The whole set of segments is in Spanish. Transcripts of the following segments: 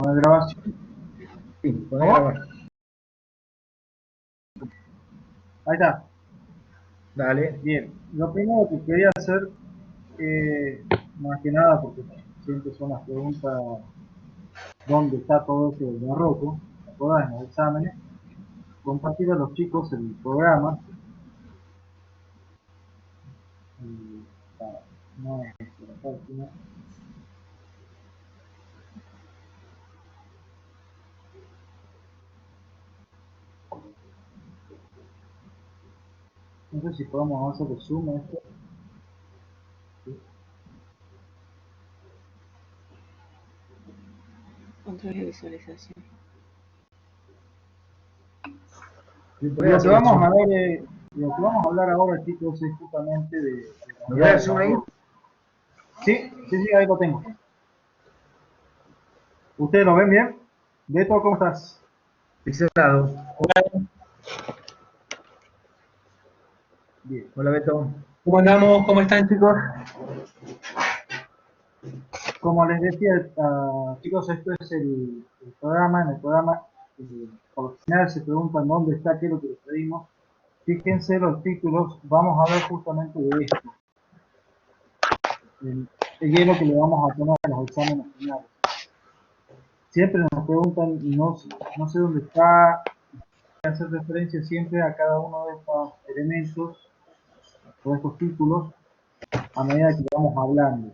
¿Una grabación? Sí, poné a grabar. Ahí está. Dale. Bien. Lo primero que quería hacer, más que nada, porque siempre son las preguntas, ¿dónde está todo esto del barroco? ¿Te acordás en los exámenes? Compartir a los chicos el programa. Y, no es la página. No sé si podemos hacer el zoom a esto. Control de visualización. Lo que vamos a ver, lo que vamos a hablar ahora, chicos, es justamente de ¿Lo ves el zoom ahí? Sí, ahí lo tengo. ¿Ustedes lo ven bien? Beto, ¿cómo estás? Pixelado. Hola, Bien. Hola, Beto. ¿cómo andamos? ¿Cómo están, chicos? Como les decía, chicos, esto es el programa. En el programa, por lo general se preguntan dónde está, qué es lo que les pedimos. Fíjense los títulos, vamos a ver justamente de esto. El hielo que le vamos a poner a los exámenes finales. Siempre nos preguntan, no sé dónde está, hay que hacer referencia siempre a cada uno de estos elementos o estos títulos a medida que vamos hablando.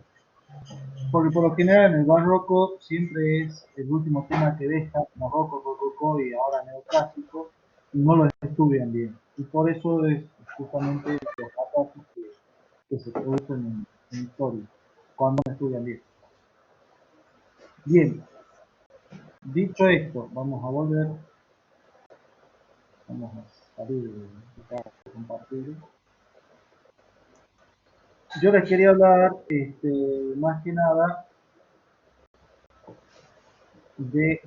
Porque por lo general en el barroco siempre es el último tema que deja, barroco, rococó y ahora neoclásico, y no lo estudian bien. Y por eso es justamente los ataques que se producen en historia, cuando no estudian bien. Bien, dicho esto, vamos a volver, vamos a salir de acá de compartir. Yo les quería hablar, más que nada, de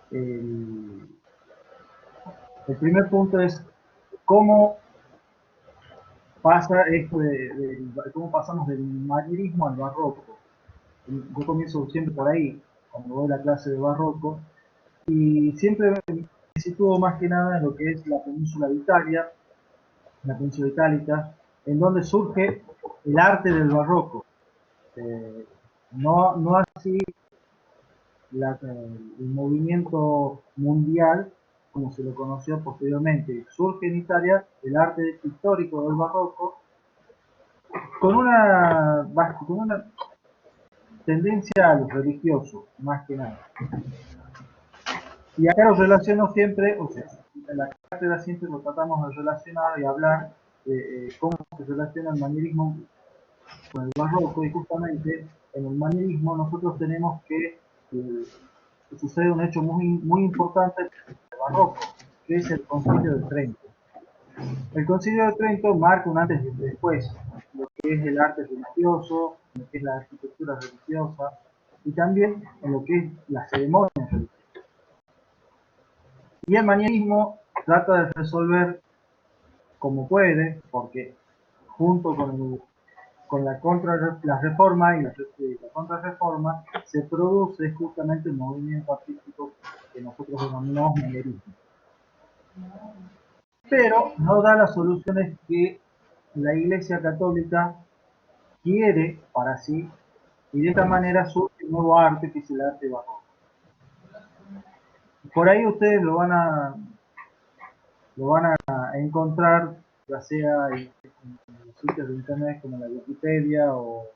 el primer punto es cómo pasa esto cómo pasamos del manierismo al barroco. Yo comienzo siempre por ahí, cuando doy la clase de barroco, y siempre me sitúo más que nada en lo que es la península de Italia, la península itálica, en donde surge el arte del barroco. No así el movimiento mundial como se lo conoció posteriormente. Surge en Italia el arte histórico del barroco con una tendencia a lo religioso, más que nada. Y acá lo relaciono siempre, o sea, en la cátedra siempre lo tratamos de relacionar y hablar de cómo se relaciona el manierismo con el barroco, y justamente en el manierismo nosotros tenemos que sucede un hecho muy importante en el barroco, que es el Concilio de Trento. El Concilio de Trento marca un antes y un después, lo que es el arte religioso, lo que es la arquitectura religiosa, y también en lo que es la ceremonia religiosa. Y el manierismo trata de resolver como puede, porque junto con la reforma y la contrarreforma se produce justamente el movimiento artístico que nosotros denominamos manierismo. Pero no da las soluciones que la Iglesia Católica quiere para sí, y de esta manera surge un nuevo arte que es el arte barroco. Por ahí ustedes lo van a encontrar, ya sea en sitios de internet como la Wikipedia o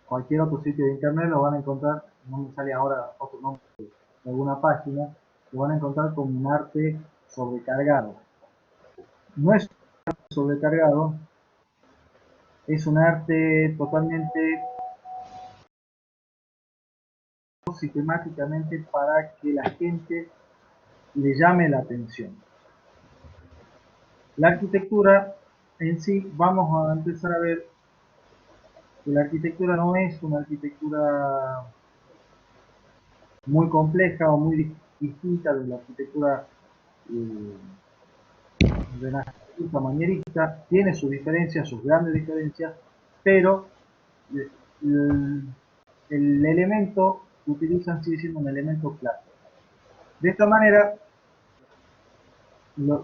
cualquier otro sitio de internet, lo van a encontrar, no me sale ahora otro nombre de alguna página, lo van a encontrar como un arte sobrecargado. No es un arte sobrecargado, es un arte totalmente sistemáticamente para que la gente le llame la atención. La arquitectura en sí, vamos a empezar a ver que la arquitectura no es una arquitectura muy compleja o muy distinta de la arquitectura esta manierista, tiene sus diferencias, sus grandes diferencias, pero el, el elemento que utilizan sigue siendo un elemento clásico. De esta manera,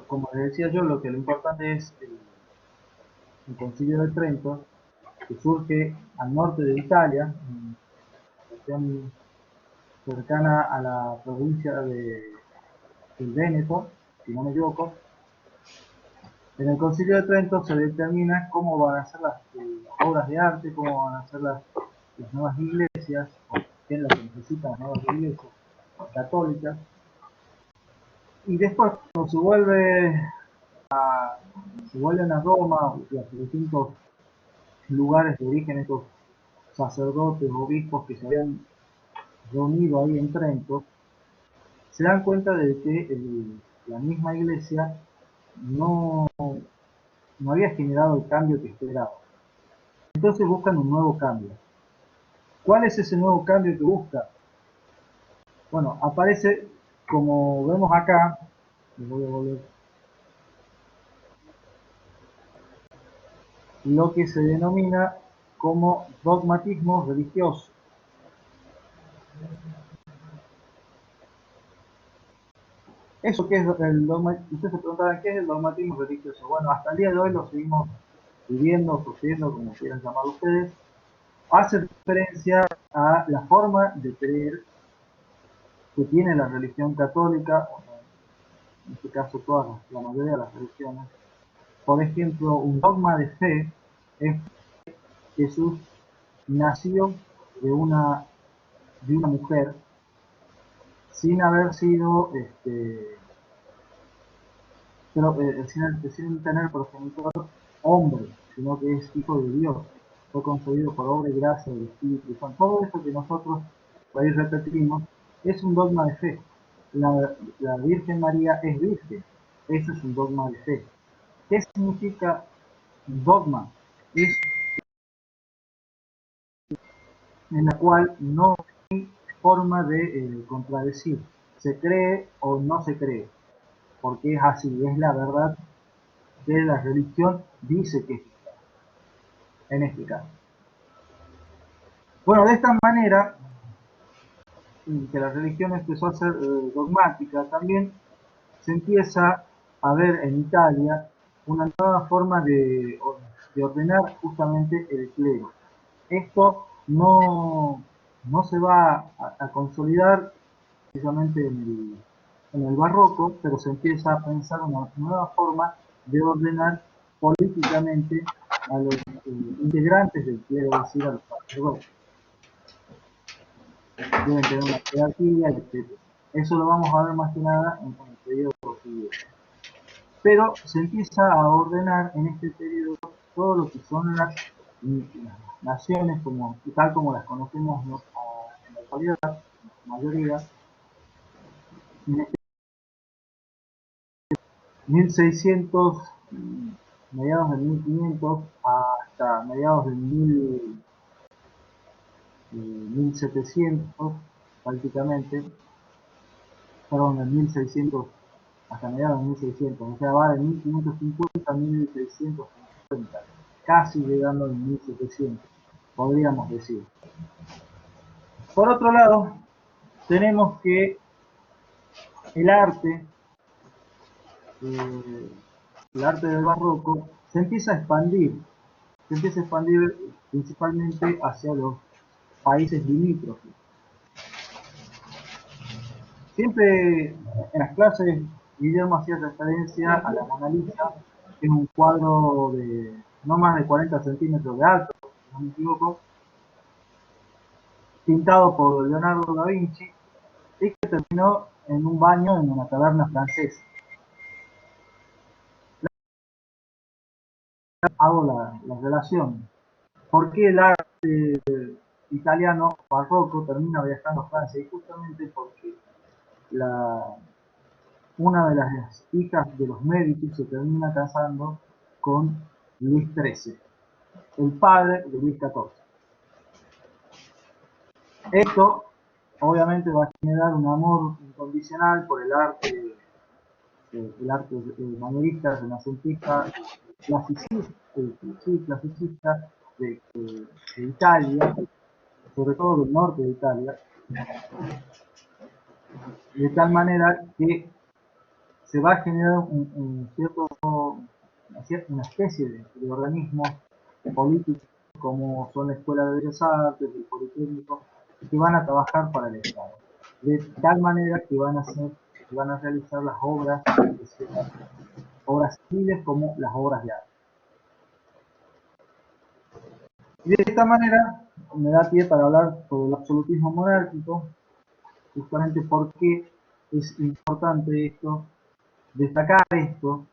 como les decía yo, lo importante es el Concilio de Trento, que surge al norte de Italia, en la región cercana a la provincia del Véneto, si no me equivoco. En el Concilio de Trento se determina cómo van a ser las obras de arte, cómo van a ser las nuevas iglesias, qué es lo que necesitan las nuevas iglesias católicas. Y después, cuando se vuelven a Roma y a los distintos lugares de origen, estos sacerdotes, obispos que se habían reunido ahí en Trento, se dan cuenta de que la misma iglesia no había generado el cambio que esperaba. Entonces buscan un nuevo cambio. ¿Cuál es ese nuevo cambio que buscan? Bueno, aparece, como vemos acá, voy a volver, lo que se denomina como dogmatismo religioso. ¿Eso qué es el dogmatismo? Ustedes se preguntarán, ¿qué es el dogmatismo religioso? Bueno, hasta el día de hoy lo seguimos viviendo, sufriendo, como quieran llamarlo ustedes. Hace referencia a la forma de creer que tiene la religión católica, en este caso la mayoría de las religiones. Por ejemplo, un dogma de fe es que Jesús nació de una mujer sin haber sido, sin tener progenitor hombre, sino que es hijo de Dios. Fue concebido por obra y gracia del Espíritu Santo. Todo eso que nosotros por ahí repetimos es un dogma de fe. La Virgen María es virgen. Eso es un dogma de fe. ¿Qué significa dogma? Es en la cual no hay forma de contradecir. Se cree o no se cree, porque es así, es la verdad que la religión dice que es en este caso. Bueno, de esta manera, que la religión empezó a ser dogmática, también se empieza a ver en Italia una nueva forma de ordenar justamente el clero. Esto no se va a consolidar precisamente en el barroco, pero se empieza a pensar una nueva forma de ordenar políticamente a los integrantes del clero, es decir, a los sacerdotes. Deben tener una jerarquía, etc. Eso lo vamos a ver más que nada en el periodo siguiente. Pero se empieza a ordenar en este periodo todo lo que son las naciones, tal como las conocemos en la actualidad, la mayoría, en este 1600, mediados del 1500 hasta mediados del 1700 prácticamente, perdón, del 1600 hasta mediados de 1600, o sea, va de 1550 a 1650, casi llegando al 1700, podríamos decir. Por otro lado, tenemos que el arte, el arte del barroco, se empieza a expandir principalmente hacia los países limítrofes. Siempre en las clases Guillermo hacía referencia a la Mona Lisa, que es un cuadro de no más de 40 centímetros de alto, si no me equivoco, pintado por Leonardo da Vinci y que terminó en un baño en una taberna francesa. Hago la relación. ¿Por qué el arte italiano barroco termina viajando a Francia? Y justamente porque una de las hijas de los Medici se termina casando con Luis XIII, el padre de Luis XIV. Esto obviamente va a generar un amor incondicional por el arte el arte manierista, renacentista, clasicista, sí, clasicista de Italia, sobre todo del norte de Italia, de tal manera que se va a generar una especie de organismos políticos como son la Escuela de Bellas Artes, el Politécnico, que van a trabajar para el Estado. De tal manera que van a realizar las obras, obras civiles como las obras de arte. Y de esta manera me da pie para hablar sobre el absolutismo monárquico, justamente porque es importante destacar esto,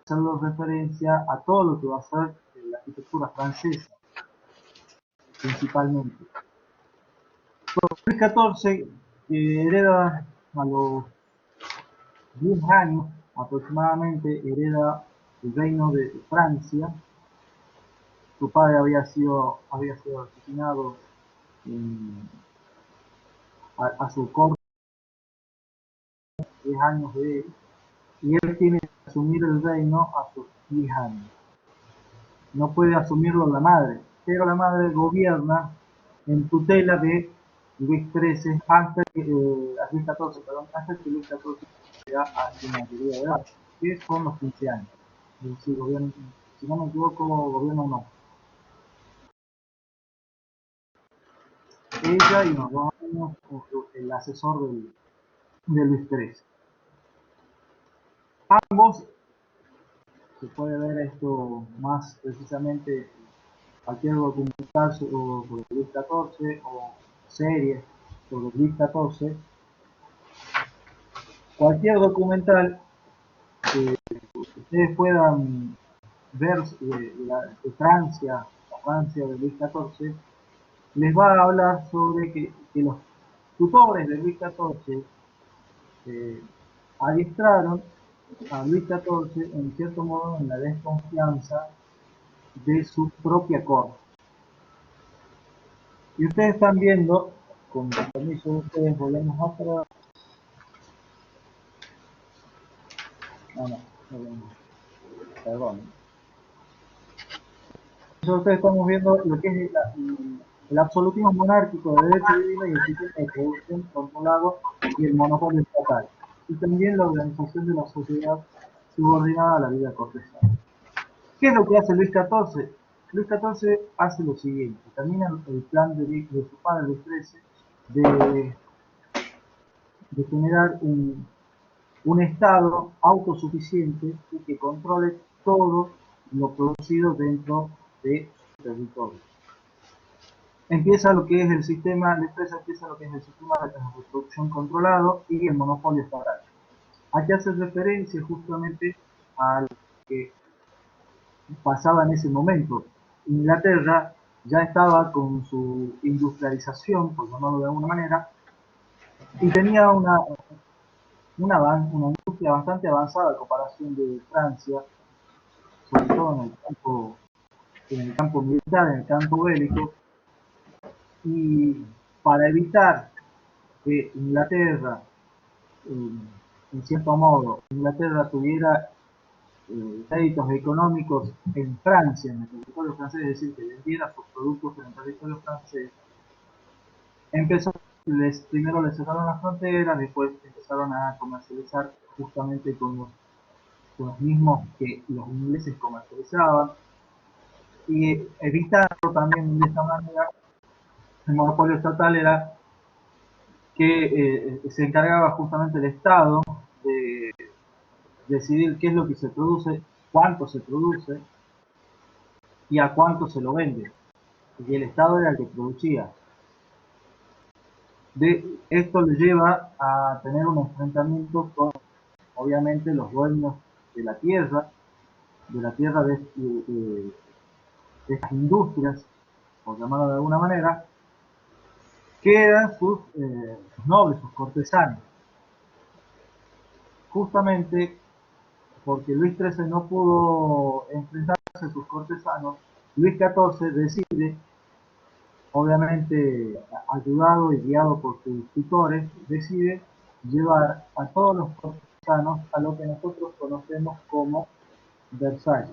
hacerlo referencia a todo lo que va a ser la arquitectura francesa, principalmente. Luis XIV, que hereda a los 10 años aproximadamente, hereda el reino de Francia. Su padre había sido asesinado a su corte, 10 años de él, y él tiene que asumir el reino a sus 10 años. No puede asumirlo la madre, pero la madre gobierna en tutela de Luis XIII hasta que Luis XIV, perdón, hasta que Luis XIV llega a su mayoría de edad, que son los 15 años. Es decir, si no me equivoco, gobierna un hombre. Ella y los 2 años el asesor de Luis XIII. Ambos, se puede ver esto más precisamente, cualquier documental sobre Luis XIV o serie sobre Luis XIV, cualquier documental que ustedes puedan ver de Francia, la Francia de Luis XIV, les va a hablar sobre que los tutores de Luis XIV adiestraron a Luis XIV en cierto modo en la desconfianza de su propia corte. Y ustedes están viendo, con permiso de ustedes, volvemos atrás. Perdón. Entonces ustedes estamos viendo lo que es el absolutismo monárquico de derecho divino y el sistema de producción controlado y el monopolio estatal. Y también la organización de la sociedad subordinada a la vida cortesana. ¿Qué es lo que hace Luis XIV? Luis XIV hace lo siguiente: termina el plan de su padre Luis XIII de generar un Estado autosuficiente y que controle todo lo producido dentro de su territorio. Empieza lo que es el sistema, la empresa empieza lo que es el sistema de producción controlado y el monopolio estatal. Aquí hace referencia justamente a lo que pasaba en ese momento. Inglaterra ya estaba con su industrialización, por llamarlo de alguna manera, y tenía una industria bastante avanzada en comparación de Francia, sobre todo en el campo militar, en el campo bélico, y para evitar que Inglaterra, en cierto modo, Inglaterra tuviera créditos económicos en Francia, en el territorio francés, es decir, que vendiera sus productos en el territorio francés, primero les cerraron las fronteras, después empezaron a comercializar justamente con los mismos que los ingleses comercializaban, y evitando también de esta manera el monopolio estatal era que se encargaba justamente el Estado de decidir qué es lo que se produce, cuánto se produce y a cuánto se lo vende. Y el Estado era el que producía. Esto le lleva a tener un enfrentamiento con, obviamente, los dueños de la tierra de estas industrias, por llamarlo de alguna manera, que eran sus nobles, sus cortesanos. Justamente porque Luis XIII no pudo enfrentarse a sus cortesanos, Luis XIV decide, obviamente ayudado y guiado por sus tutores, decide llevar a todos los cortesanos cortesanos a lo que nosotros conocemos como Versalles,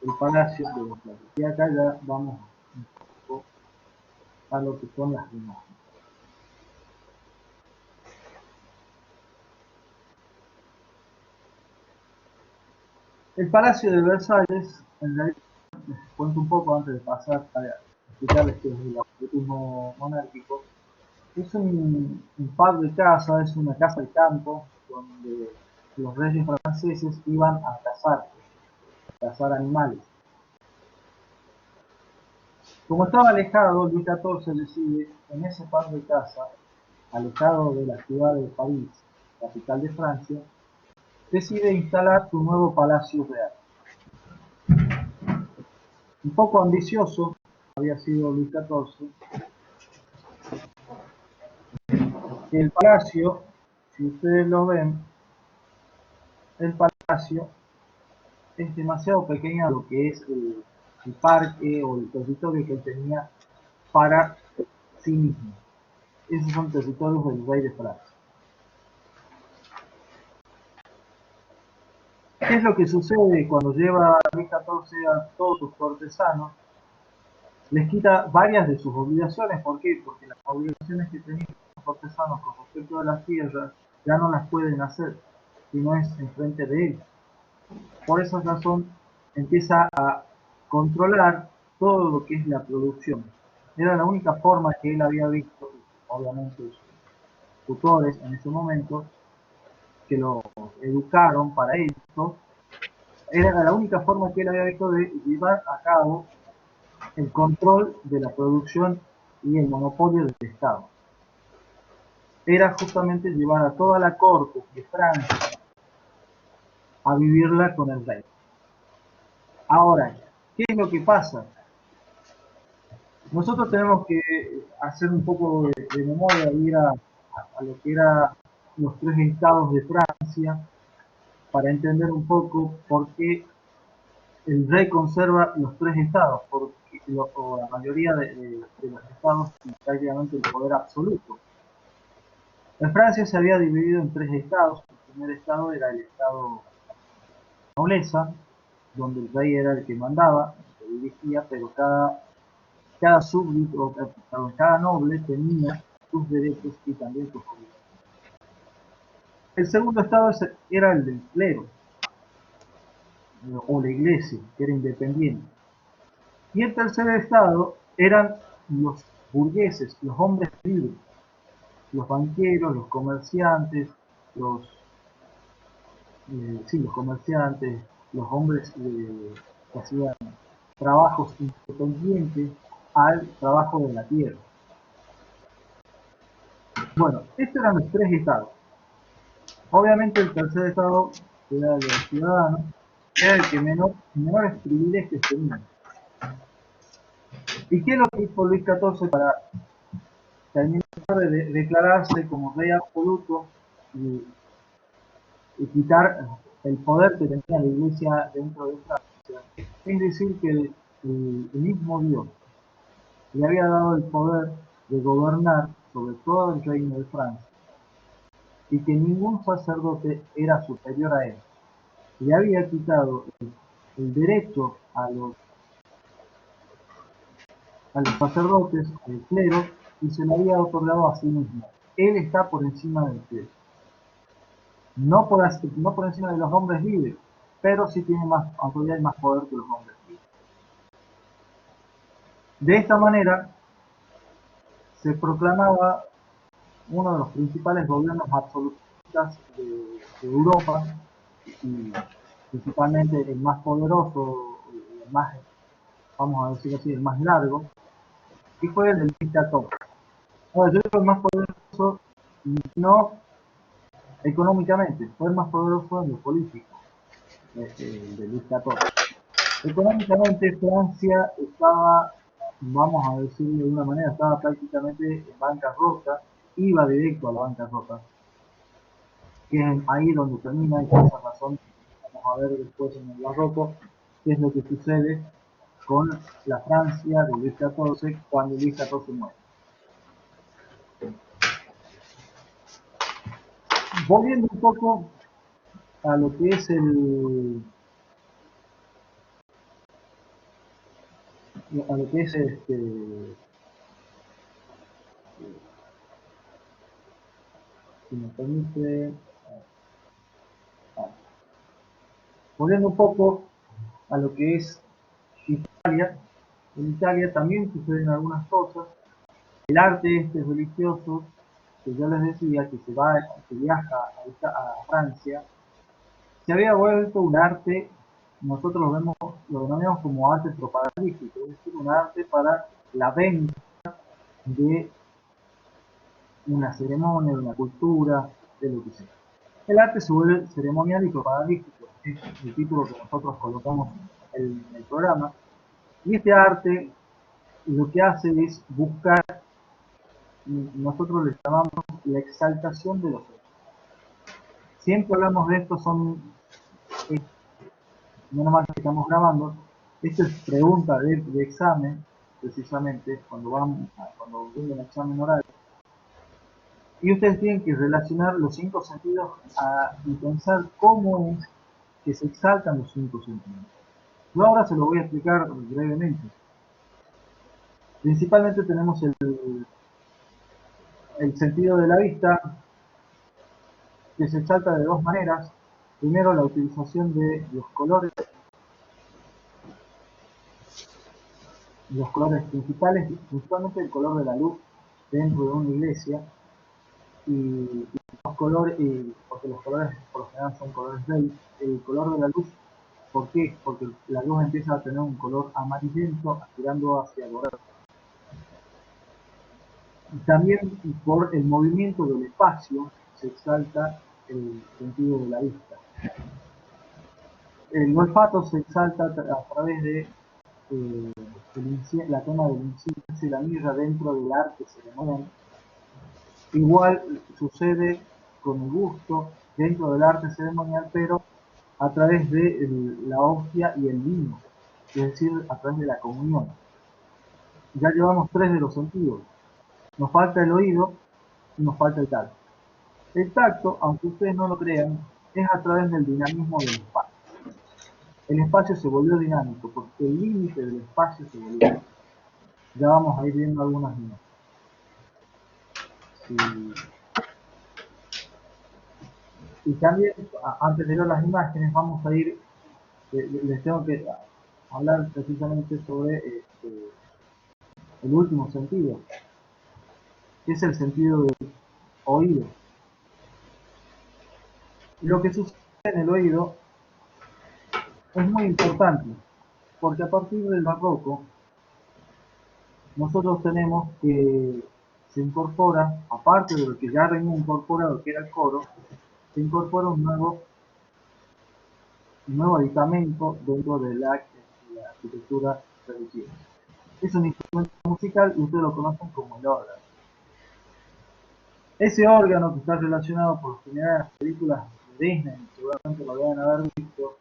el palacio de Versalles. Y acá ya vamos un poco a lo que son las imágenes. El palacio de Versalles, en realidad, les cuento un poco antes de pasar a explicarles qué es el absolutismo monárquico. Es un par de casa, es una casa de campo donde los reyes franceses iban a cazar animales. Como estaba alejado, Luis XIV decide en ese par de casa, alejado de la ciudad de París, capital de Francia, decide instalar su nuevo palacio real. Un poco ambicioso había sido Luis XIV. El palacio, si ustedes lo ven, el palacio es demasiado pequeño a lo que es el parque o el territorio que él tenía para sí mismo. Esos son territorios del rey de Francia. ¿Qué es lo que sucede cuando lleva Luis XIV a todos sus cortesanos? Les quita varias de sus obligaciones. ¿Por qué? Porque las obligaciones que tenían los cortesanos con respecto a las tierras ya no las pueden hacer si no es enfrente de él. Por esa razón empieza a controlar todo lo que es la producción. Era la única forma que él había visto, obviamente sus tutores en ese momento, que lo educaron para esto, era la única forma que él había visto de llevar a cabo el control de la producción y el monopolio del Estado. Era justamente llevar a toda la corte de Francia a vivirla con el rey. Ahora, ¿qué es lo que pasa? Nosotros tenemos que hacer un poco de memoria, ir a lo que eran los tres estados de Francia, para entender un poco por qué el rey conserva los tres estados, porque o la mayoría de los estados tienen prácticamente el poder absoluto. En Francia se había dividido en tres estados. El primer estado era el estado nobleza, donde el rey era el que mandaba, el que dirigía, pero cada súbdito, cada noble tenía sus derechos y también sus obligaciones. El segundo estado era el del clero, o la iglesia, que era independiente. Y el tercer estado eran los burgueses, los hombres libres, los banqueros, los comerciantes, los comerciantes, los hombres que hacían trabajos independientes al trabajo de la tierra. Bueno, estos eran los tres estados. Obviamente el tercer estado, que era el de los ciudadanos, era el que menores privilegios tenía. ¿Y qué es lo que hizo Luis XIV para terminar de declararse como rey absoluto y quitar el poder que tenía la iglesia dentro de Francia? Es decir, que el mismo Dios le había dado el poder de gobernar sobre todo el reino de Francia y que ningún sacerdote era superior a él. Le había quitado el derecho a los sacerdotes, al clero, y se lo había otorgado a sí mismo. Él está por encima del clero. No por encima de los hombres libres, pero sí tiene más autoridad y más poder que los hombres libres. De esta manera se proclamaba uno de los principales gobiernos absolutistas de Europa y principalmente el más poderoso, el más, vamos a decir así, el más largo, y fue el del dictador. Ahora, yo creo el más poderoso no económicamente, fue el más poderoso en lo político, el del dictador. Económicamente Francia estaba, vamos a decirlo de una manera, estaba prácticamente en bancarrota, iba directo a la bancarrota, que es ahí donde termina, y por esa razón vamos a ver después en el barroco qué es lo que sucede con la Francia de Luis XIV cuando Luis XIV muere. Volviendo un poco a lo que es a lo que es si me permite, volviendo un poco a lo que es Italia. En Italia también suceden algunas cosas. El arte religioso, que yo les decía, que viaja a Francia, se había vuelto un arte, nosotros lo denominamos como arte propagandístico, es decir, un arte para la venta de una ceremonia, de una cultura, de lo que sea. El arte se vuelve ceremonial y propagandístico, es el título que nosotros colocamos en el programa, y este arte lo que hace es buscar, nosotros le llamamos la exaltación de los hechos. Siempre hablamos de esto, menos mal que estamos grabando, esto es pregunta de examen, precisamente, cuando viene el examen oral, y ustedes tienen que relacionar los 5 sentidos y pensar cómo es que se exaltan los 5 sentidos. Yo ahora se lo voy a explicar brevemente. Principalmente tenemos el sentido de la vista, que se exalta de dos maneras. Primero, la utilización de los colores principales, principalmente el color de la luz dentro de una iglesia, y los colores, porque los colores por lo general son colores beige, el color de la luz, ¿por qué? Porque la luz empieza a tener un color amarillento tirando hacia dorado. Y también por el movimiento del espacio se exalta el sentido de la vista. El olfato se exalta a través de la toma del incienso y la mirra dentro del arte ceremonial. Igual sucede con el gusto dentro del arte ceremonial, pero a través de la hostia y el vino, es decir, a través de la comunión. Ya llevamos 3 de los sentidos. Nos falta el oído y nos falta el tacto. El tacto, aunque ustedes no lo crean, es a través del dinamismo del espacio. El espacio se volvió dinámico porque el límite del espacio se volvió dinámico. Ya vamos a ir viendo algunas imágenes. Y también, antes de ver las imágenes, vamos a ir, les tengo que hablar precisamente sobre el último sentido, que es el sentido del oído. Y lo que sucede en el oído es muy importante, porque a partir del barroco, nosotros tenemos que se incorpora, aparte de lo que ya venía incorporado, que era el coro, se incorpora un nuevo aditamento dentro de la arquitectura religiosa. Es un instrumento musical y ustedes lo conocen como el órgano. Ese órgano que está relacionado por lo general en las películas de Disney, seguramente lo deben haber visto,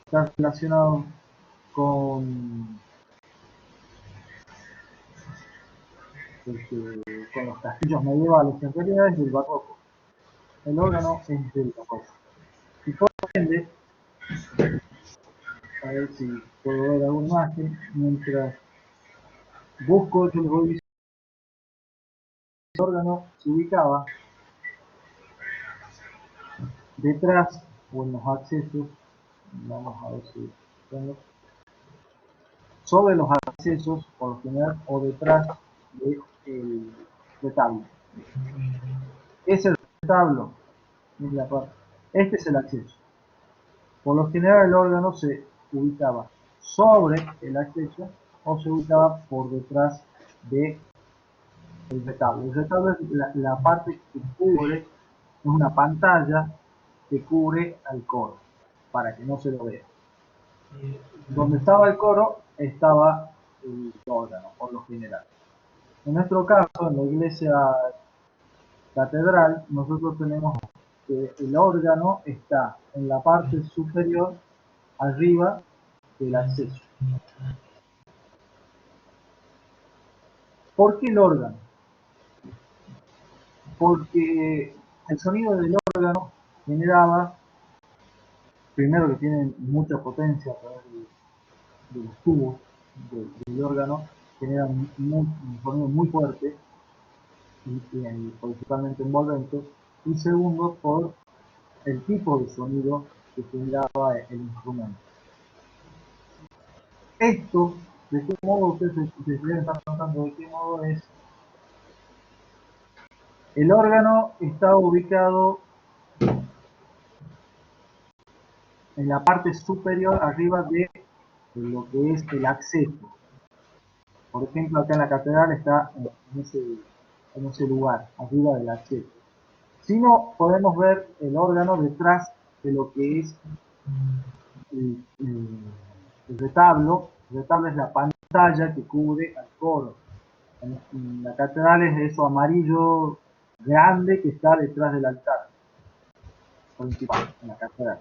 está relacionado con, con los castillos medievales, en realidad es del barroco. El órgano es del barroco. Y por ende, a ver si puedo ver alguna imagen, mientras busco, yo les voy diciendo, el órgano se ubicaba detrás o en los accesos, vamos a ver si tengo, sobre los accesos por lo general o detrás del retablo. Es el retablo, es la parte. Este es el acceso. Por lo general el órgano se ubicaba sobre el acceso o se ubicaba por detrás del retablo. El retablo es la parte que cubre, es una pantalla que cubre al coro, para que no se lo vea. Donde estaba el coro, estaba el órgano, por lo general. En nuestro caso, en la iglesia catedral, nosotros tenemos que el órgano está en la parte superior, arriba del acceso. ¿Por qué el órgano? Porque el sonido del órgano generaba primero que tienen mucha potencia a través de los tubos del órgano, generan un sonido muy fuerte y principalmente envolvente, y segundo por el tipo de sonido que generaba el instrumento. Esto, ¿de qué modo ustedes se deben estar preguntando de qué modo es? El órgano está ubicado en la parte superior arriba de lo que es el acceso. Por ejemplo, acá en la catedral está en ese lugar, arriba del acceso. Si no, podemos ver el órgano detrás de lo que es el retablo. El retablo es la pantalla que cubre al coro. En la catedral es eso amarillo grande que está detrás del altar principal, en la catedral.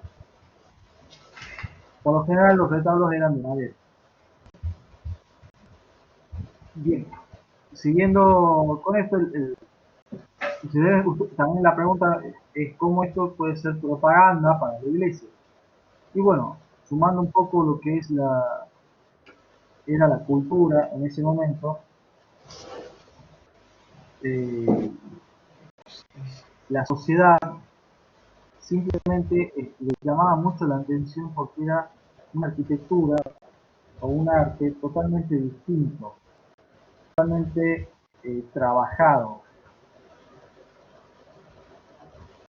Por lo general los retablos eran de madera. Bien, siguiendo con esto, también la pregunta es cómo esto puede ser propaganda para la iglesia. Y bueno, sumando un poco lo que es era la cultura en ese momento, eh, la sociedad simplemente le llamaba mucho la atención porque era una arquitectura o un arte totalmente distinto, totalmente trabajado.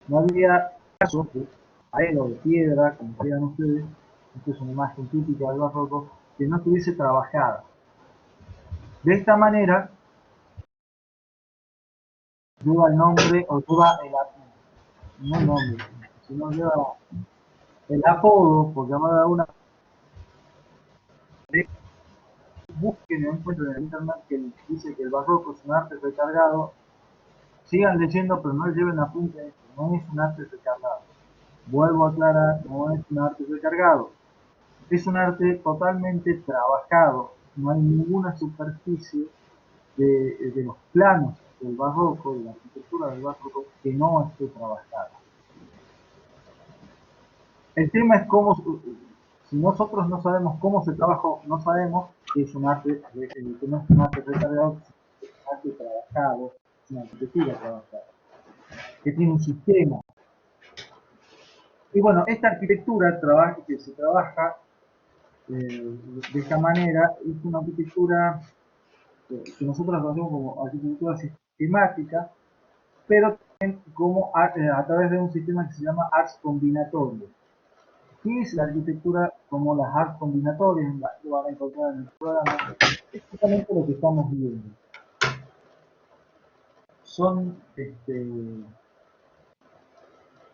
No había casos de pared o de piedra, como vean ustedes, esta es una imagen típica del barroco, que no estuviese trabajada. De esta manera, lleva el nombre, o lleva no el nombre, sino lleva el apodo, por llamar de alguna manera. Busquen y encuentren en internet que dice que el barroco es un arte recargado. Sigan leyendo, pero no lleven apunte a esto, no es un arte recargado. Vuelvo a aclarar, no es un arte recargado. Es un arte totalmente trabajado, no hay ninguna superficie de los planos del barroco, de la arquitectura del barroco, que no esté trabajada. El tema es cómo, si nosotros no sabemos cómo se trabajó, no sabemos que es un arte, que no es un arte recargado, es un arte trabajado, es una arquitectura trabajada, que tiene un sistema. Y bueno, esta arquitectura que se trabaja de esta manera es una arquitectura que nosotros conocemos como arquitectura sistemática, pero también como a través de un sistema que se llama Ars Combinatorio. ¿Qué es la arquitectura como las Ars Combinatorias? Lo van a encontrar en el programa. Es justamente lo que estamos viendo. Son,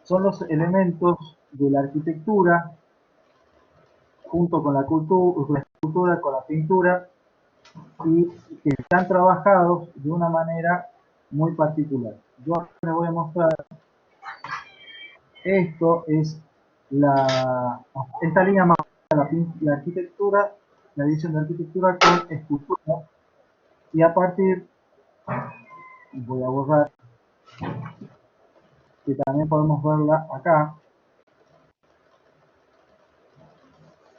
son los elementos de la arquitectura junto con la escultura, con la pintura, y que están trabajados de una manera muy particular. Yo ahora les voy a mostrar, esto es esta línea más la arquitectura, la división de arquitectura con escultura, y a partir, voy a borrar, que también podemos verla acá,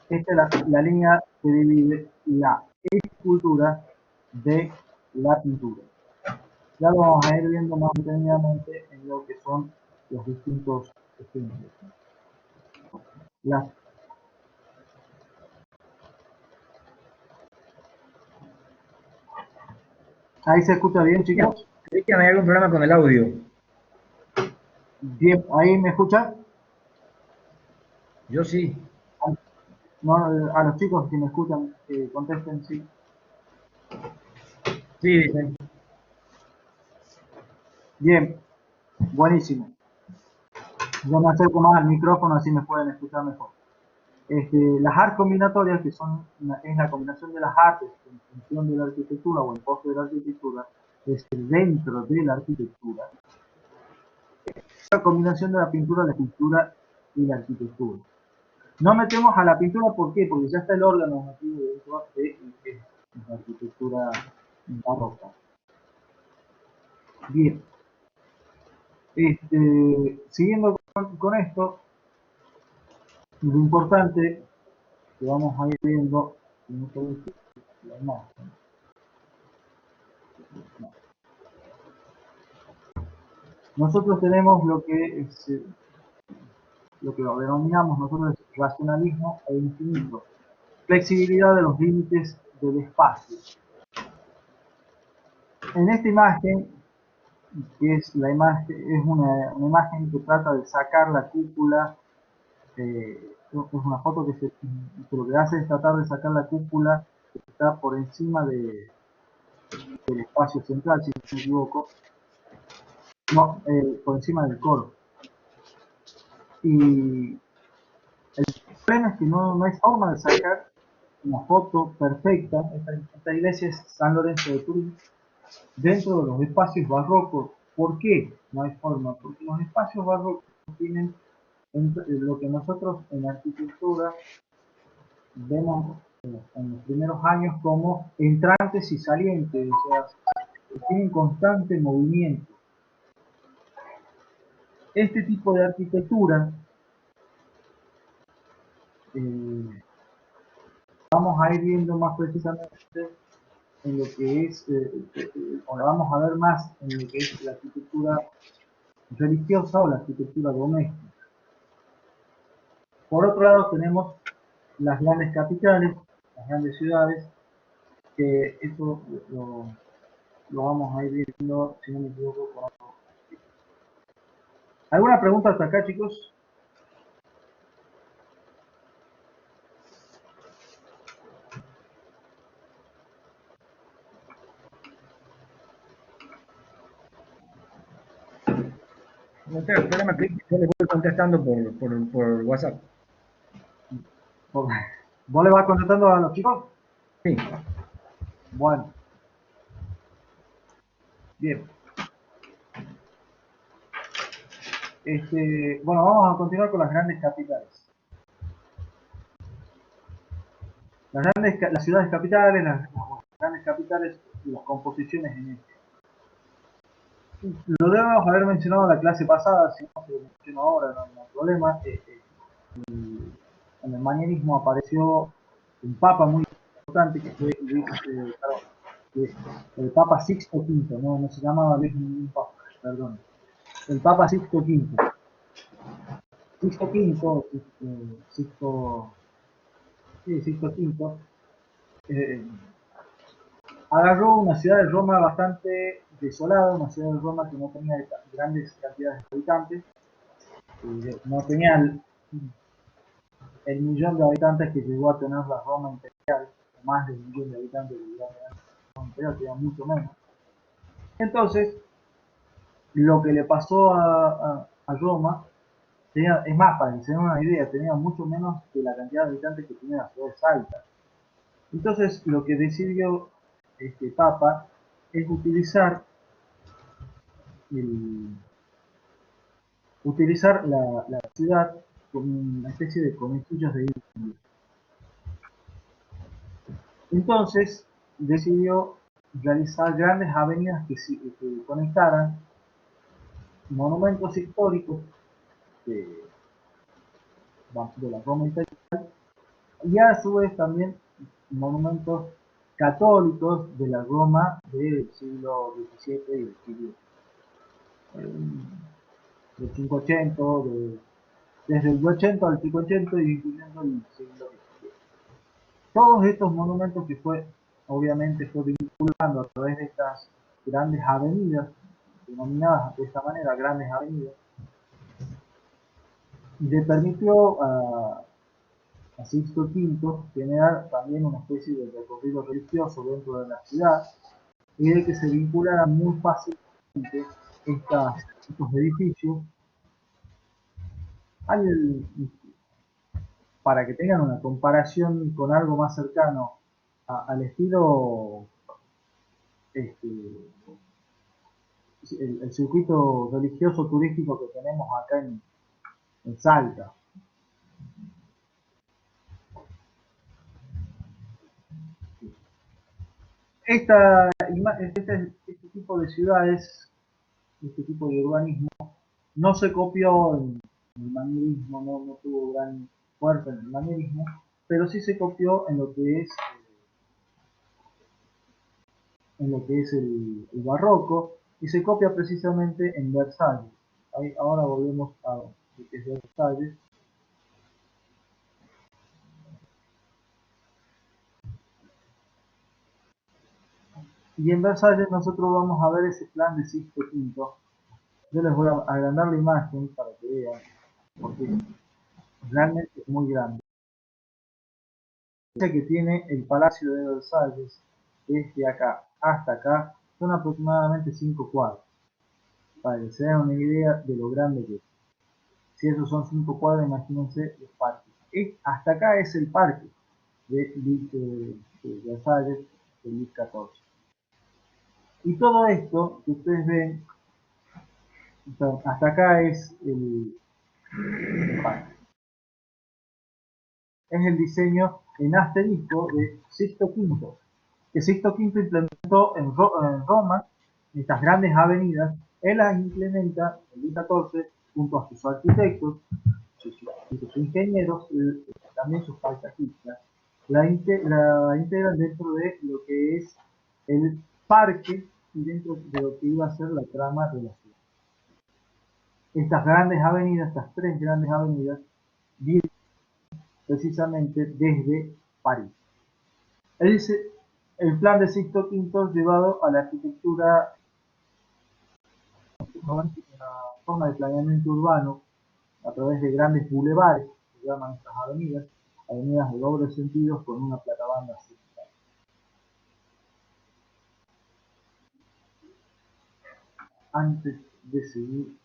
esta es la línea que divide la escultura de la pintura. Ya lo vamos a ir viendo más detenidamente en lo que son los distintos ejemplos. Ahí se escucha bien, chicos. Cristian, ¿hay algún problema con el audio? Bien, ahí me escuchan. Yo sí. No, a los chicos que me escuchan, contesten sí. Sí, dicen. Bien, buenísimo. Yo me acerco más al micrófono, así me pueden escuchar mejor. Las artes combinatorias, que es la combinación de las artes en función de la arquitectura o en pos de la arquitectura, es dentro de la arquitectura. La combinación de la pintura, la escultura y la arquitectura. No metemos a la pintura, ¿por qué? Porque ya está el órgano metido dentro de la arquitectura barroca. Bien. Siguiendo con esto, lo importante que vamos a ir viendo en la imagen. Nosotros tenemos lo que es lo que lo denominamos nosotros racionalismo e infinito, flexibilidad de los límites del espacio. En esta imagen, que es la imagen, es una imagen que trata de sacar la cúpula, es una foto que lo que hace es tratar de sacar la cúpula que está por encima del espacio central, si no me equivoco, no, por encima del coro. Y el problema es que no hay forma de sacar una foto perfecta. Esta iglesia es San Lorenzo de Turín, dentro de los espacios barrocos. ¿Por qué no hay forma? Porque los espacios barrocos tienen lo que nosotros en arquitectura vemos en los primeros años como entrantes y salientes, o sea, tienen constante movimiento. Este tipo de arquitectura vamos a ir viendo más precisamente en lo que es, o la vamos a ver más en lo que es la arquitectura religiosa o la arquitectura doméstica. Por otro lado tenemos las grandes capitales, las grandes ciudades, que esto lo vamos a ir viendo, si no me equivoco, con otro. ¿Alguna pregunta hasta acá, chicos? No tengo el problema que yo le voy contestando por WhatsApp. ¿Vos le vas contestando a los chicos? Sí. Bueno. Bien. Bueno, vamos a continuar con las grandes capitales. Las ciudades capitales, las grandes capitales y las composiciones en este. Lo debemos haber mencionado en la clase pasada, si no se lo menciono ahora, no hay problema. En el manierismo apareció un papa muy importante que fue el Papa Sixto V, no se llamaba ningún papa, perdón. El Papa Sixto V. Sixto V, agarró una ciudad de Roma bastante desolada, una ciudad de Roma que no tenía grandes cantidades de habitantes, no tenía el millón de habitantes que llegó a tener la Roma imperial, más de un millón de habitantes que llegó a tener la Roma imperial, tenía mucho menos. Entonces, lo que le pasó a Roma, es más, para que se den una idea, tenía mucho menos que la cantidad de habitantes que tenía la ciudad de Salta. Entonces, lo que decidió este Papa es utilizar la ciudad como una especie de conejillos de Indias. Entonces, decidió realizar grandes avenidas que conectaran monumentos históricos de la Roma imperial y a su vez también monumentos católicos de la Roma del siglo XVII y del siglo del 500, desde el 80 al 500 y incluyendo el siglo XVII. Todos estos monumentos que obviamente fue vinculando a través de estas grandes avenidas, denominadas de esta manera grandes avenidas, le permitió a Sixto V generar también una especie de recorrido religioso dentro de la ciudad y de que se vincularan muy fácilmente estos edificios para que tengan una comparación con algo más cercano al estilo el circuito religioso turístico que tenemos acá en Salta. Este tipo de ciudades, este tipo de urbanismo, no se copió en el manierismo, no tuvo gran fuerte en el manierismo, pero sí se copió en lo que es el barroco, y se copia precisamente en Versalles. Ahora volvemos a lo que es Versalles. Y en Versalles nosotros vamos a ver ese plan de Sixto V. Yo les voy a agrandar la imagen para que vean, porque realmente es muy grande. Que tiene el Palacio de Versalles, desde acá hasta acá, son aproximadamente 5 cuadras, para que se den una idea de lo grande que es. Si esos son 5 cuadras, imagínense los parques. Hasta acá es el parque de Versalles de Luis XIV. Y todo esto que ustedes ven, hasta acá es el parque. Es el diseño en asterisco de Sixto V, que Sixto V implementó en Roma estas grandes avenidas. Él las implementa en Luis XIV junto a sus arquitectos, sus ingenieros, también sus paisajistas, la integran dentro de lo que es el parque y dentro de lo que iba a ser la trama de la ciudad. Estas grandes avenidas, estas tres grandes avenidas, vienen precisamente desde París. El plan de Sixto V llevado a la arquitectura, una forma de planeamiento urbano a través de grandes bulevares, que se llaman estas avenidas, avenidas de doble sentido con una platabanda circular. Antes de seguir,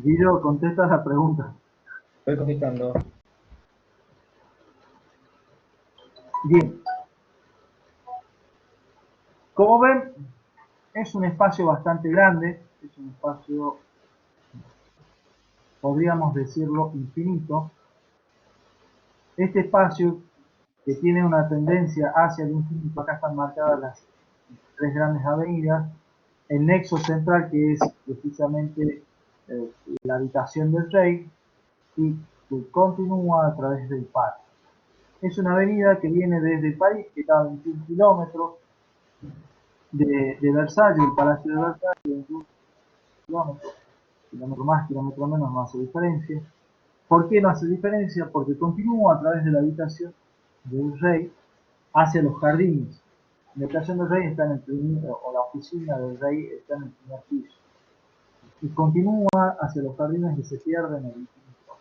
Guido, contesta la pregunta. Estoy contestando. Bien, como ven, es un espacio bastante grande, es un espacio, podríamos decirlo, infinito. Este espacio que tiene una tendencia hacia el infinito, acá están marcadas las tres grandes avenidas, el nexo central que es precisamente la habitación del rey y que continúa a través del parque. Es una avenida que viene desde París, que está a 21 kilómetros, de Versalles, el Palacio de Versalles, 21 kilómetros, kilómetro más, kilómetro menos, no hace diferencia. ¿Por qué no hace diferencia? Porque continúa a través de la habitación del rey hacia los jardines. La habitación del rey está en el primer, o la oficina del rey está en el primer piso. Y continúa hacia los jardines y se pierde en el infinito.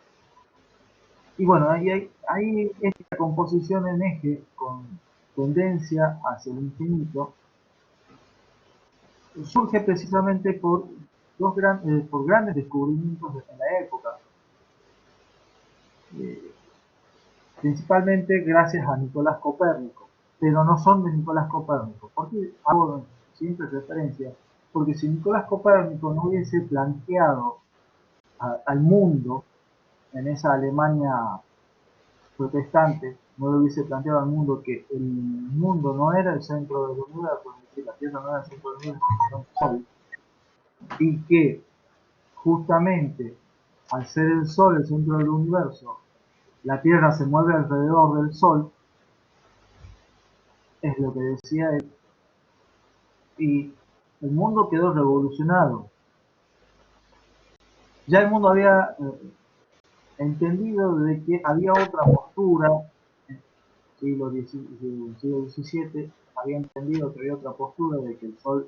Y bueno, ahí esta composición en eje con tendencia hacia el infinito surge precisamente por grandes descubrimientos en la época. Principalmente gracias a Nicolás Copérnico, pero no son de Nicolás Copérnico. ¿Por qué hago siempre referencia? Porque si Nicolás Copérnico no hubiese planteado al mundo en esa Alemania protestante, no le hubiese planteado al mundo que el mundo no era el centro del universo, es decir, la Tierra no era el centro del universo, sino el Sol, y que justamente al ser el Sol el centro del universo, la Tierra se mueve alrededor del Sol, es lo que decía él, y el mundo quedó revolucionado. Ya el mundo había entendido de que había otra postura, en el siglo XVII había entendido que había otra postura de que el Sol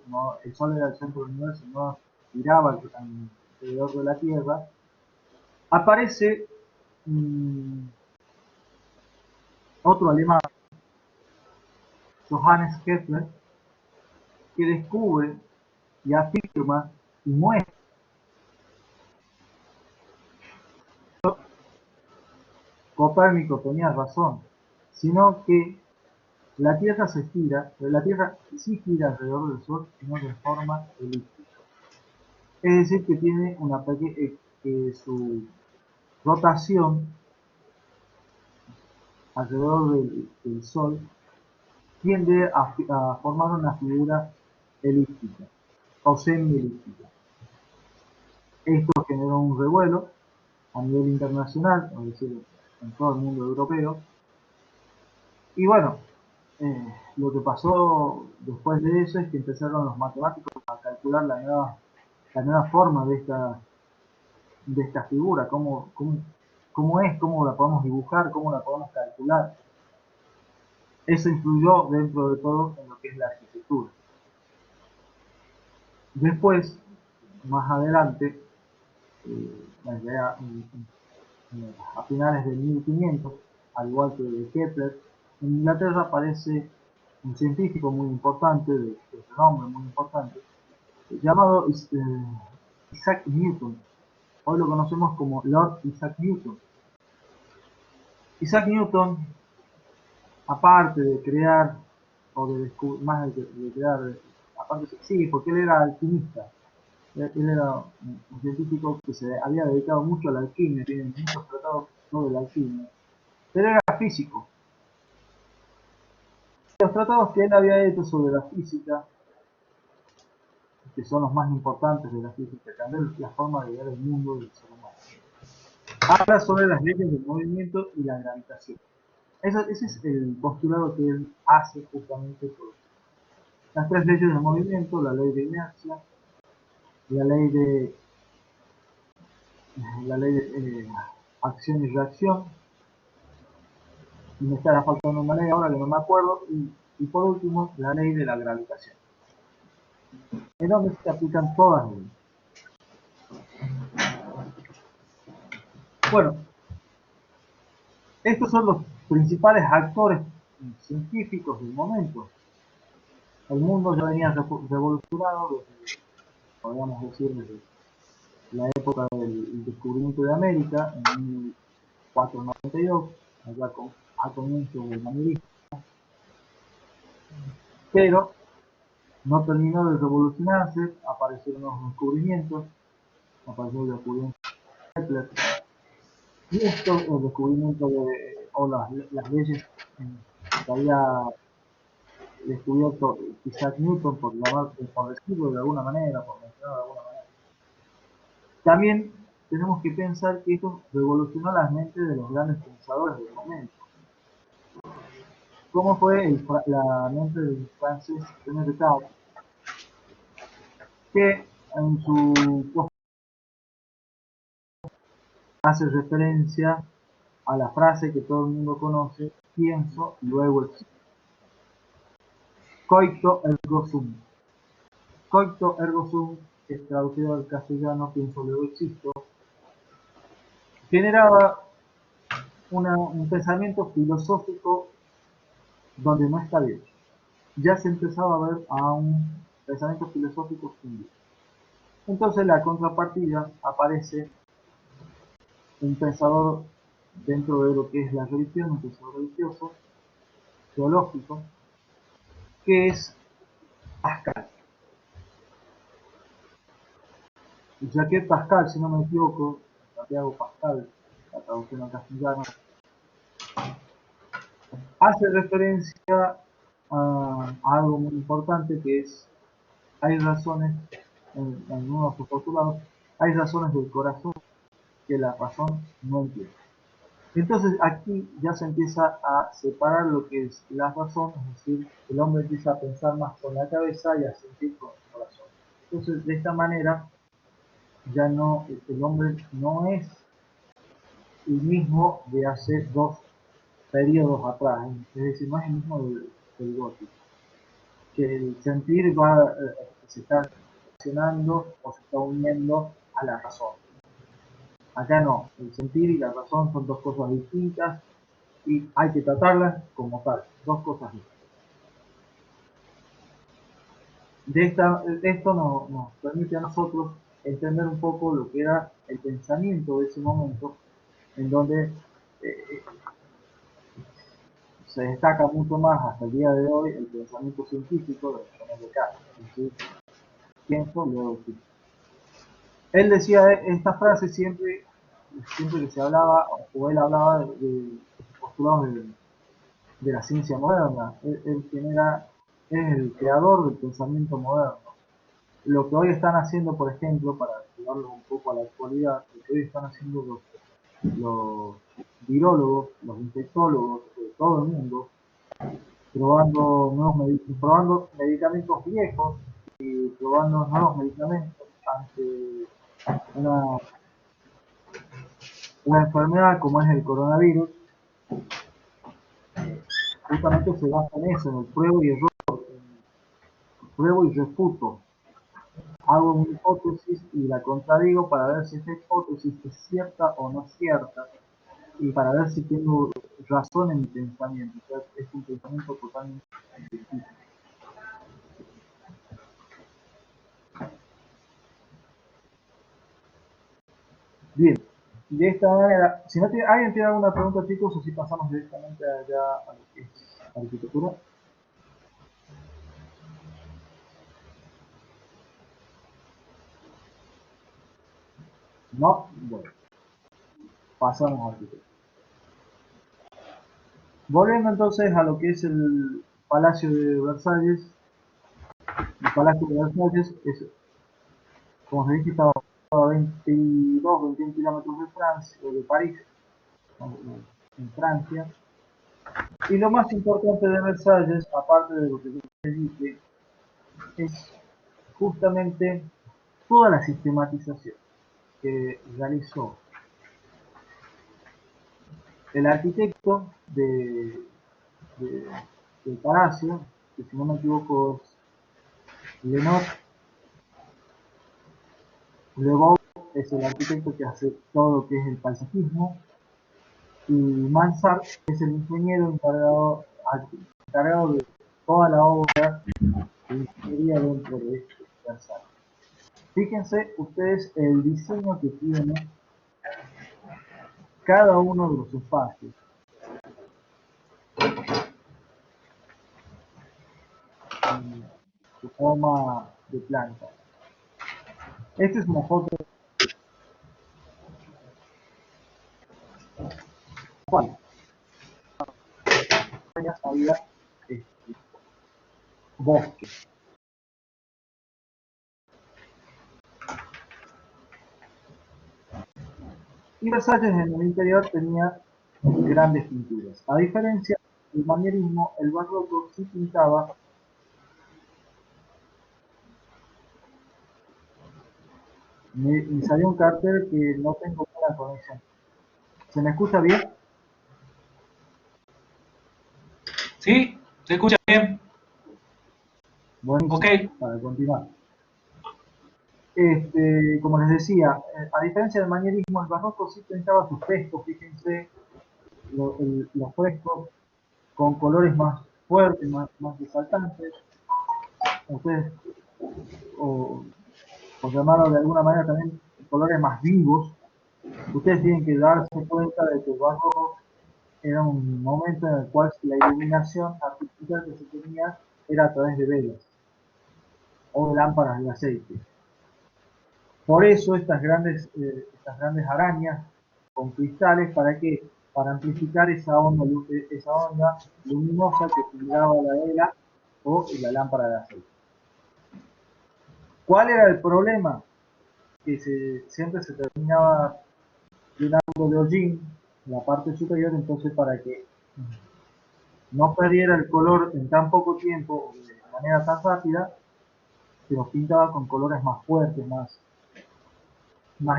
era el centro del universo y no giraba alrededor de la Tierra. Aparece otro alemán, Johannes Kepler, que descubre y afirma y muestra que Copérnico tenía razón, sino que la Tierra se gira, pero la Tierra sí gira alrededor del Sol, sino de forma elíptica. Es decir, que tiene que su rotación alrededor del Sol tiende a formar una figura elíptica o semi-elíptica. Esto generó un revuelo a nivel internacional, es decir, en todo el mundo europeo. Y bueno, lo que pasó después de eso es que empezaron los matemáticos a calcular la nueva forma de esta figura, cómo es, cómo la podemos dibujar, cómo la podemos calcular. Eso influyó dentro de todo en lo que es la arquitectura. Después, más adelante, a finales de 1500, al igual que de Kepler, en Inglaterra aparece un científico muy importante, de renombre muy importante, llamado Isaac Newton. Hoy lo conocemos como Lord Isaac Newton. Isaac Newton, aparte de crear, o de descubrir, más de crear, aparte, sí, porque él era alquimista. Él era un científico que se había dedicado mucho a la alquimia, tiene muchos tratados sobre la alquimia, pero era físico. Los tratados que él había hecho sobre la física, que son los más importantes de la física, cambian la forma de ver el mundo del ser humano. Habla sobre las leyes del movimiento y la gravitación. Ese es el postulado que él hace justamente por las tres leyes del movimiento: la ley de inercia, la ley de, la ley de acción y reacción, y me estará faltando una ley ahora que no me acuerdo, y por último la ley de la gravitación, en donde se aplican todas ellas. Bueno, estos son los principales actores científicos del momento. El mundo ya venía revolucionado desde, podríamos decir, desde la época del descubrimiento de América en 1492, allá a comienzos del manierismo, pero no terminó de revolucionarse, aparecieron los descubrimientos, apareció el descubrimiento de Kepler, y esto, el descubrimiento o las leyes que había descubierto Isaac Newton, por decirlo de alguna manera, por mencionarlo de alguna manera. También tenemos que pensar que esto revolucionó las mentes de los grandes pensadores del momento. ¿Cómo fue la mente del francés René Descartes, que en su hace referencia a la frase que todo el mundo conoce: pienso y luego existo? Coito ergo sum. Coito ergo sum, que es traducido al castellano pienso luego existo, generaba un pensamiento filosófico donde no está bien. Ya se empezaba a ver a un pensamiento filosófico fundido. Entonces, la contrapartida, aparece un pensador dentro de lo que es la religión, un pensador religioso, teológico, que es Pascal. Jacques Pascal, si no me equivoco, Santiago Pascal, la traducción al castellano, hace referencia a algo muy importante, que es: hay razones, en uno de sus postulados, hay razones del corazón que la razón no entiende. Entonces aquí ya se empieza a separar lo que es la razón, es decir, el hombre empieza a pensar más con la cabeza y a sentir con el corazón. Entonces, de esta manera, ya no, el hombre no es el mismo de hace dos periodos atrás, es decir, no es el mismo del gótico, que el sentir se está relacionando o se está uniendo a la razón. Acá no, el sentir y la razón son dos cosas distintas y hay que tratarlas como tal, dos cosas distintas. Esto nos permite a nosotros entender un poco lo que era el pensamiento de ese momento, en donde se destaca mucho más hasta el día de hoy el pensamiento científico de René Descartes, es decir, pienso, luego existo. Él decía esta frase siempre que se hablaba, o él hablaba de postulados de la ciencia moderna. Es el creador del pensamiento moderno. Lo que hoy están haciendo, por ejemplo, para llevarlo un poco a la actualidad, lo que hoy están haciendo los virólogos, los infectólogos de todo el mundo, probando medicamentos viejos y probando nuevos medicamentos ante una, una enfermedad como es el coronavirus. Justamente se basa en eso, en el pruebo y error, pruebo y refuto. Hago una hipótesis y la contradigo para ver si esta hipótesis es cierta o no cierta y para ver si tengo razón en mi pensamiento. O sea, es un pensamiento totalmente científico. Bien, de esta manera, si no alguien tiene alguna pregunta, chicos, o si pasamos directamente allá a lo que es arquitectura. No, bueno, pasamos a arquitectura. Volviendo entonces a lo que es el Palacio de Versalles. El Palacio de Versalles es, como se dice, estaba a 22, 21 kilómetros de Francia, de París, en Francia. Y lo más importante de Versalles, aparte de lo que yo les dije, es justamente toda la sistematización que realizó el arquitecto del palacio, que si no me equivoco es Lebeau, es el arquitecto que hace todo lo que es el paisajismo, y Mansart es el ingeniero encargado de toda la obra de ingeniería dentro de este Versalles. Fíjense ustedes el diseño que tiene cada uno de los espacios. En su forma de planta. Esta es una foto cual había bosque. Y Versalles en el interior tenía grandes pinturas. A diferencia del manierismo, el barroco sí pintaba. Me salió un cartel que no tengo buena conexión. ¿Se me escucha bien? ¿Sí? ¿Se escucha bien? Buenísimo, Ok. para continuar. Como les decía, a diferencia del manierismo, el barroco sí pintaba sus frescos. Fíjense, los frescos con colores más fuertes, más resaltantes. Ustedes, o por llamarlo de alguna manera también, colores más vivos. Ustedes tienen que darse cuenta de que el barroco era un momento en el cual la iluminación artificial que se tenía era a través de velas o de lámparas de aceite. Por eso estas grandes arañas con cristales, ¿para qué? Para amplificar esa onda luminosa que generaba la vela o la lámpara de aceite. ¿Cuál era el problema? Que siempre se terminaba llenando de hollín en la parte superior, entonces para que no perdiera el color en tan poco tiempo o de manera tan rápida, se los pintaba con colores más fuertes, más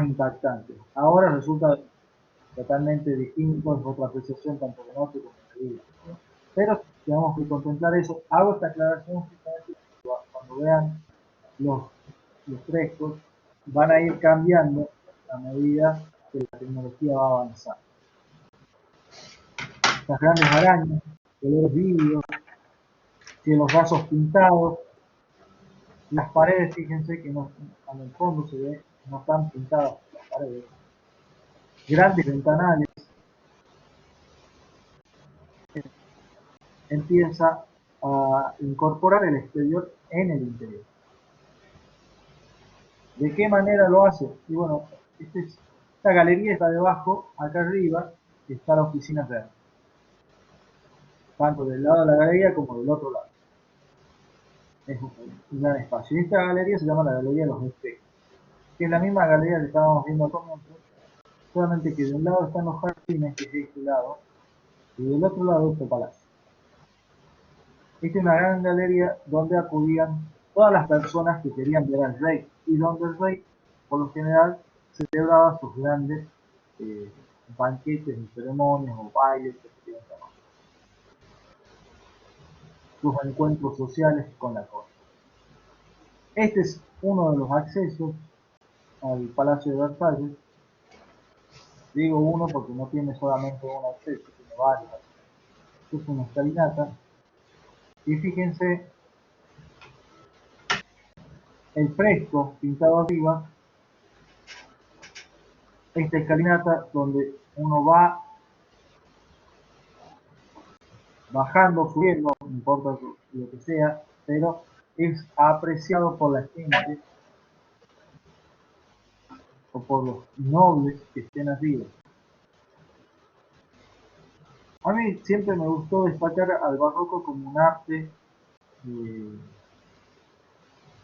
impactantes. Ahora resulta totalmente distinto, es otra apreciación tanto de noche como de día. Pero tenemos que contemplar eso. Hago esta aclaración justamente cuando vean los, los frescos, van a ir cambiando a medida que la tecnología va avanzando. Estas grandes arañas, colores vívidos, cielos rasos pintados, las paredes, fíjense que no, en el fondo se ve, no están pintadas las paredes, grandes ventanales, empieza a incorporar el exterior en el interior. ¿De qué manera lo hace? Y bueno, esta galería está debajo, acá arriba está la oficina real. tanto del lado de la galería como del otro lado. Es un gran espacio. Y esta galería se llama la Galería de los Espejos, que es la misma galería que estábamos viendo al comienzo, solamente que de un lado están los jardines, que es de este lado, y del otro lado este palacio. Esta es una gran galería donde acudían todas las personas que querían ver al rey, y donde el rey, por lo general, celebraba sus grandes eh, banquetes y ceremonias o bailes, que se quieran llamar, sus encuentros sociales con la corte. Este es uno de los accesos al Palacio de Versalles. Digo uno porque no tiene solamente un acceso, tiene varios. Es una escalinata. Y fíjense el fresco pintado arriba, esta escalinata donde uno va bajando, subiendo, no importa lo que sea, pero es apreciado por la gente o por los nobles que estén arriba. A mí siempre me gustó destacar al barroco como eh,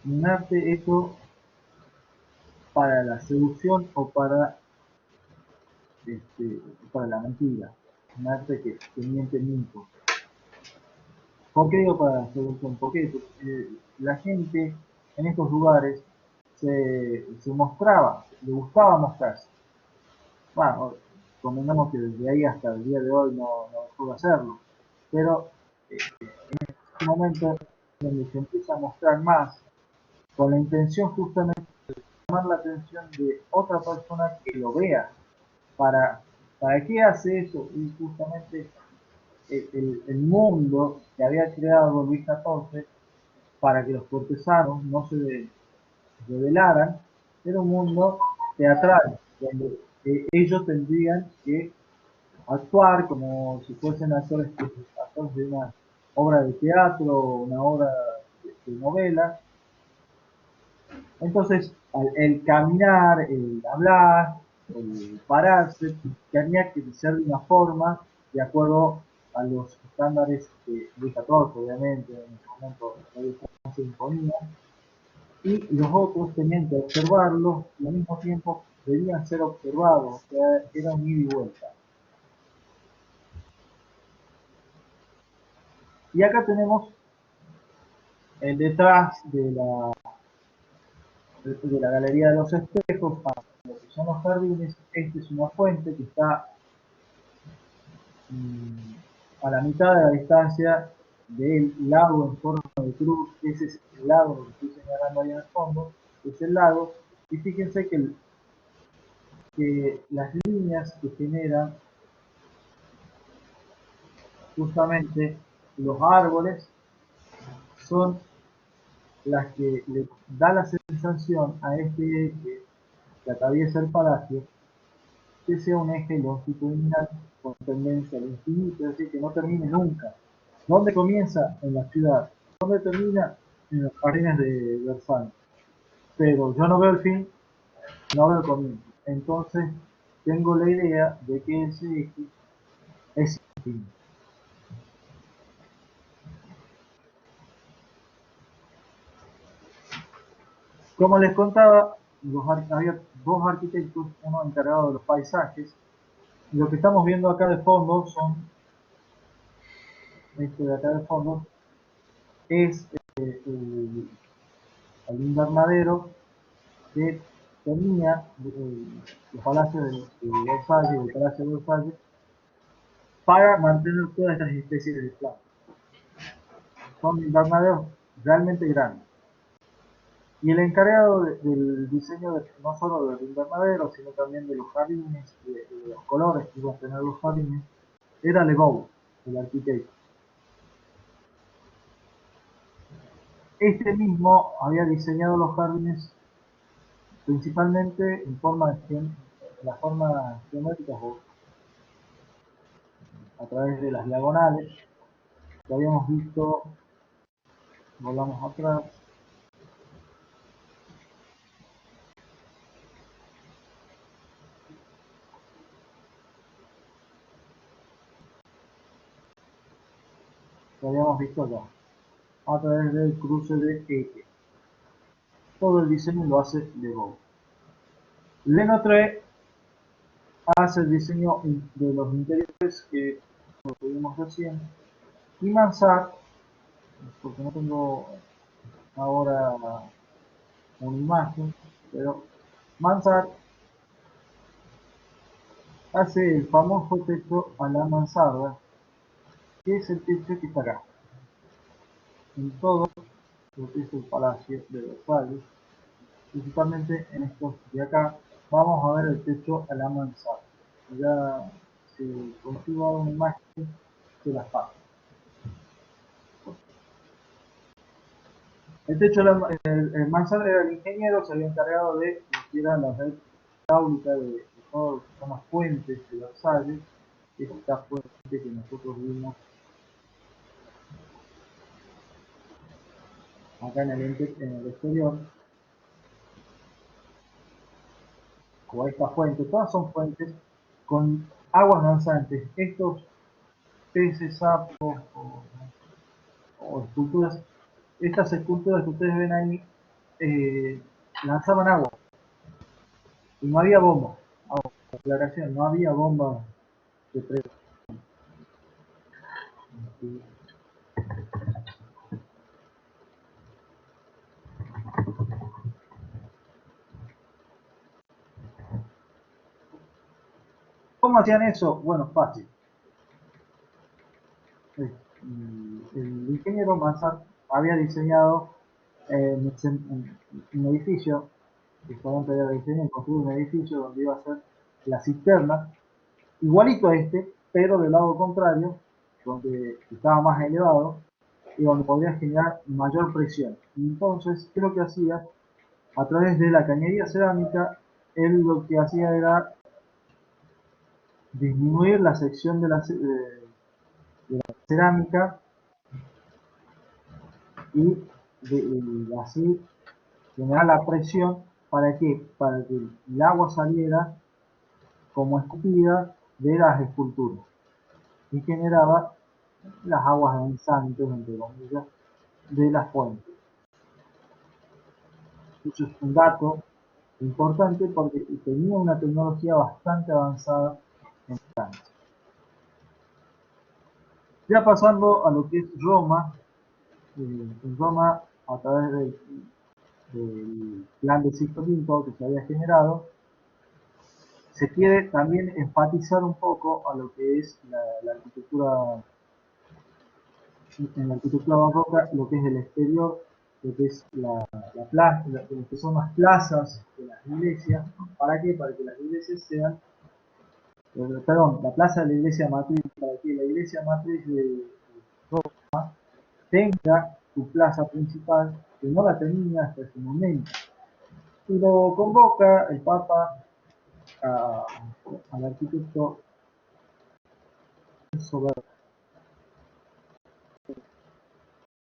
un arte hecho para la seducción o este, para la mentira, un arte que miente mucho. ¿Por qué digo para la seducción? Porque la gente en estos lugares se mostraba, le gustaba mostrarse. Bueno, convengamos que desde ahí hasta el día de hoy no dejó de hacerlo, pero en un momento donde se empieza a mostrar más, con la intención justamente de llamar la atención de otra persona que lo vea. ¿Para, para qué hace eso? Y justamente el mundo que había creado Luis XIV para que los cortesanos no se revelaran era un mundo teatral, donde ellos tendrían que actuar como si fuesen actores de una obra de teatro, una obra de novela. Entonces, el caminar, el hablar, el pararse, tenía que ser de una forma de acuerdo a los estándares de Luis XIV, obviamente, en ese momento no se imponía, y los otros tenían que observarlos y al mismo tiempo debían ser observados, o sea, era un ida y vuelta. Y acá tenemos el detrás de la Galería de los Espejos, a lo que son los jardines. Esta es una fuente que está a la mitad de la distancia del lago en forma de cruz. Ese es el lago que estoy señalando ahí en el fondo, es el lago. Y fíjense que las líneas que generan justamente los árboles son las que le da la sensación a este eje que atraviesa el palacio que sea un eje longitudinal con tendencia al infinito, es decir, que no termine nunca. ¿Dónde comienza? En la ciudad. ¿Dónde termina? En los jardines de Versalles. Pero yo no veo el fin, no veo el comienzo. Entonces, tengo la idea de que ese eje es infinito. Como les contaba, había dos arquitectos, uno encargado de los paisajes, y lo que estamos viendo acá de fondo este de acá de fondo, es el invernadero que tenía los palacios de Versalles, el Palacio de Versalles, para mantener todas estas especies de plantas. Son invernaderos realmente grandes. Y el encargado del diseño no solo del invernadero, sino también de los jardines, de los colores que iban a tener los jardines, era Le Beau, el arquitecto. Este mismo había diseñado los jardines principalmente en las formas geométricas o a través de las diagonales que habíamos visto. Volvamos atrás. que habíamos visto acá, a través del cruce de eje. Todo el diseño lo hace Le Beau. Le hace el diseño de los interiores que lo tuvimos recién, y Mansart, porque no tengo ahora una imagen, pero Mansart hace el famoso techo a la mansarda, que es el techo que está acá, en todo lo que es el Palacio de Versalles, principalmente en estos de acá. Vamos a ver el techo a la mansarda. Ya si consigo una imagen, se las paso. El techo, el mansarda era el ingeniero, se había encargado de lo que era la red hidráulica de todas lo que son las fuentes de Versalles, esta fuente que nosotros vimos acá en el exterior, o esta fuente, todas son fuentes con aguas danzantes. Estos peces, sapos o esculturas, estas esculturas que ustedes ven ahí, lanzaban agua y no había bomba. Aclaración, no había bomba de presión. ¿Cómo hacían eso? Bueno, fácil. El ingeniero Mansart había diseñado un edificio, que estaba en de diseño, y construir un edificio donde iba a ser la cisterna, igualito a este, pero del lado contrario, donde estaba más elevado y donde podría generar mayor presión. Entonces, ¿qué es lo que hacía? A través de la cañería cerámica, él lo que hacía era disminuir la sección de la cerámica y así generar la presión. ¿Para qué? Para que el agua saliera como escupida de las esculturas y generaba las aguas danzantes, entre comillas, de las fuentes. Eso es un dato importante porque tenía una tecnología bastante avanzada en Francia. Ya pasando a lo que es Roma, en Roma, a través del plan de Sixto V que se había generado, se quiere también enfatizar un poco a lo que es la arquitectura, en la arquitectura barroca, lo que es el exterior, lo que es la plaza, lo que son las plazas de las iglesias. ¿Para qué? Para que las iglesias sean, perdón, la plaza de la iglesia matriz, para que la iglesia matriz de Roma tenga su plaza principal, que no la tenía hasta ese momento. Y lo convoca el Papa al arquitecto sobre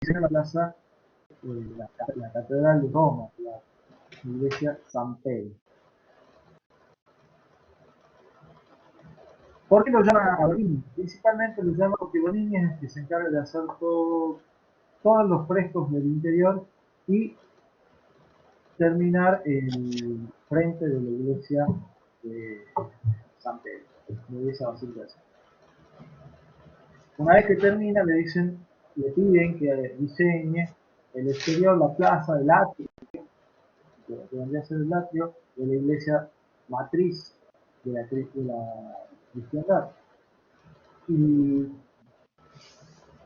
la plaza, la catedral de Roma, la iglesia San Pedro. ¿Por qué lo llaman a Bonini? Principalmente lo llaman porque Bonini es el que se encarga de hacer todos los frescos del interior y terminar el frente de la iglesia de San Pedro, la iglesia basílica de San Pedro. Una vez que termina, le piden que diseñe el exterior, la plaza, el atrio, que vendría a ser el atrio de la iglesia matriz de la cristiandad. Y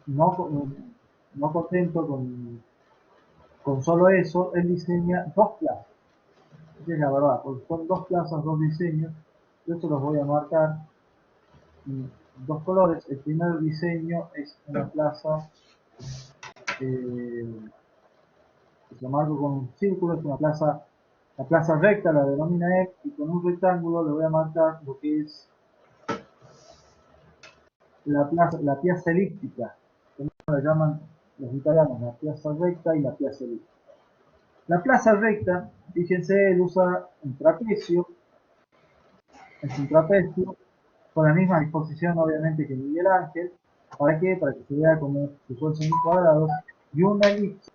no contento con solo eso, él diseña dos plazas. Esa es la verdad, porque son dos plazas, dos diseños. Yo se los voy a marcar dos colores. El primer diseño es una plaza que se marca con un círculo, es una plaza, la plaza recta la denomina él, y con un rectángulo le voy a marcar lo que es la piazza elíptica, como la llaman los italianos, la piazza recta y la piazza elíptica. La plaza recta, fíjense, él usa un trapecio, es un trapecio con la misma disposición obviamente que Miguel Ángel, ¿Para qué? Para que se vea como si fuesen cuadrados. Y una elipse,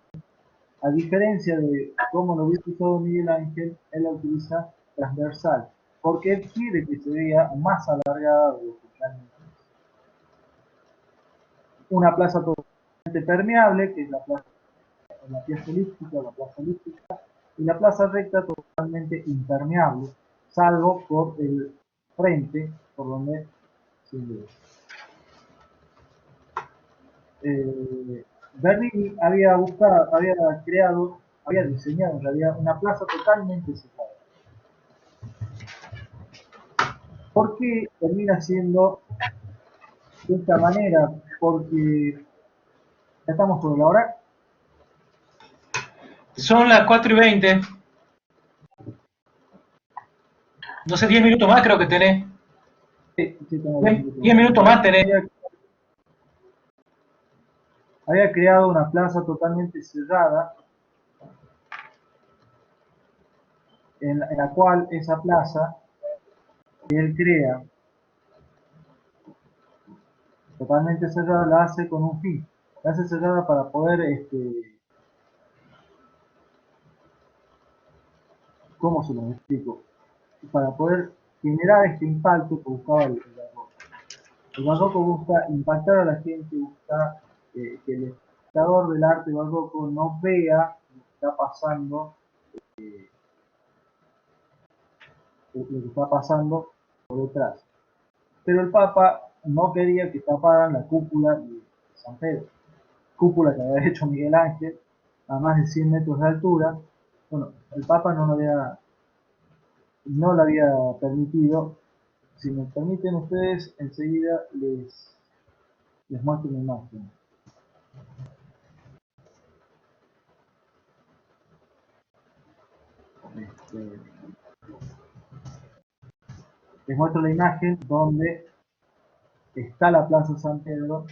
a diferencia de cómo lo hubiese usado Miguel Ángel, él la utiliza transversal, porque él quiere que se vea más alargada de lo que realmente es. Una plaza totalmente permeable, que es la pieza elíptica o la plaza elíptica, y la plaza recta totalmente impermeable, salvo por el frente, por donde se ve. Bernini había diseñado en realidad una plaza totalmente cerrada. ¿Por qué termina siendo de esta manera? Porque ya estamos sobre la hora. Son las 4:20. No sé, 10 minutos más creo que tenés. Sí, tengo 10 minutos más tenés. Había creado una plaza totalmente cerrada, en la cual esa plaza que él crea totalmente cerrada la hace con un fin. La hace cerrada para poder, ¿cómo se lo explico? Para poder generar este impacto que buscaba el barroco. El barroco busca impactar a la gente, busca que el espectador del arte barroco no vea lo que está pasando, por detrás. Pero el Papa no quería que taparan la cúpula de San Pedro, cúpula que había hecho Miguel Ángel a más de 100 metros de altura. Bueno, el Papa no le había permitido. Si me permiten ustedes, enseguida les muestro una imagen. Les muestro la imagen donde está la Plaza San Pedro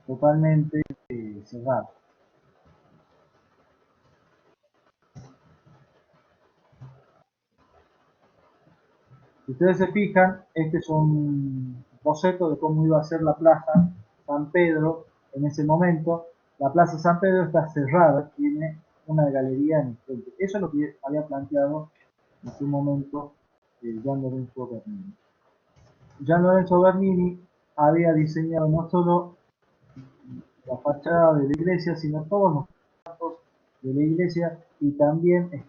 totalmente cerrada. Si ustedes se fijan, este es un boceto de cómo iba a ser la Plaza San Pedro en ese momento. La Plaza San Pedro está cerrada, tiene una galería en el frente. Eso es lo que había planteado en su momento Gian Lorenzo Bernini. Gian Lorenzo Bernini había diseñado no solo la fachada de la iglesia, sino todos los santos de la iglesia, y también era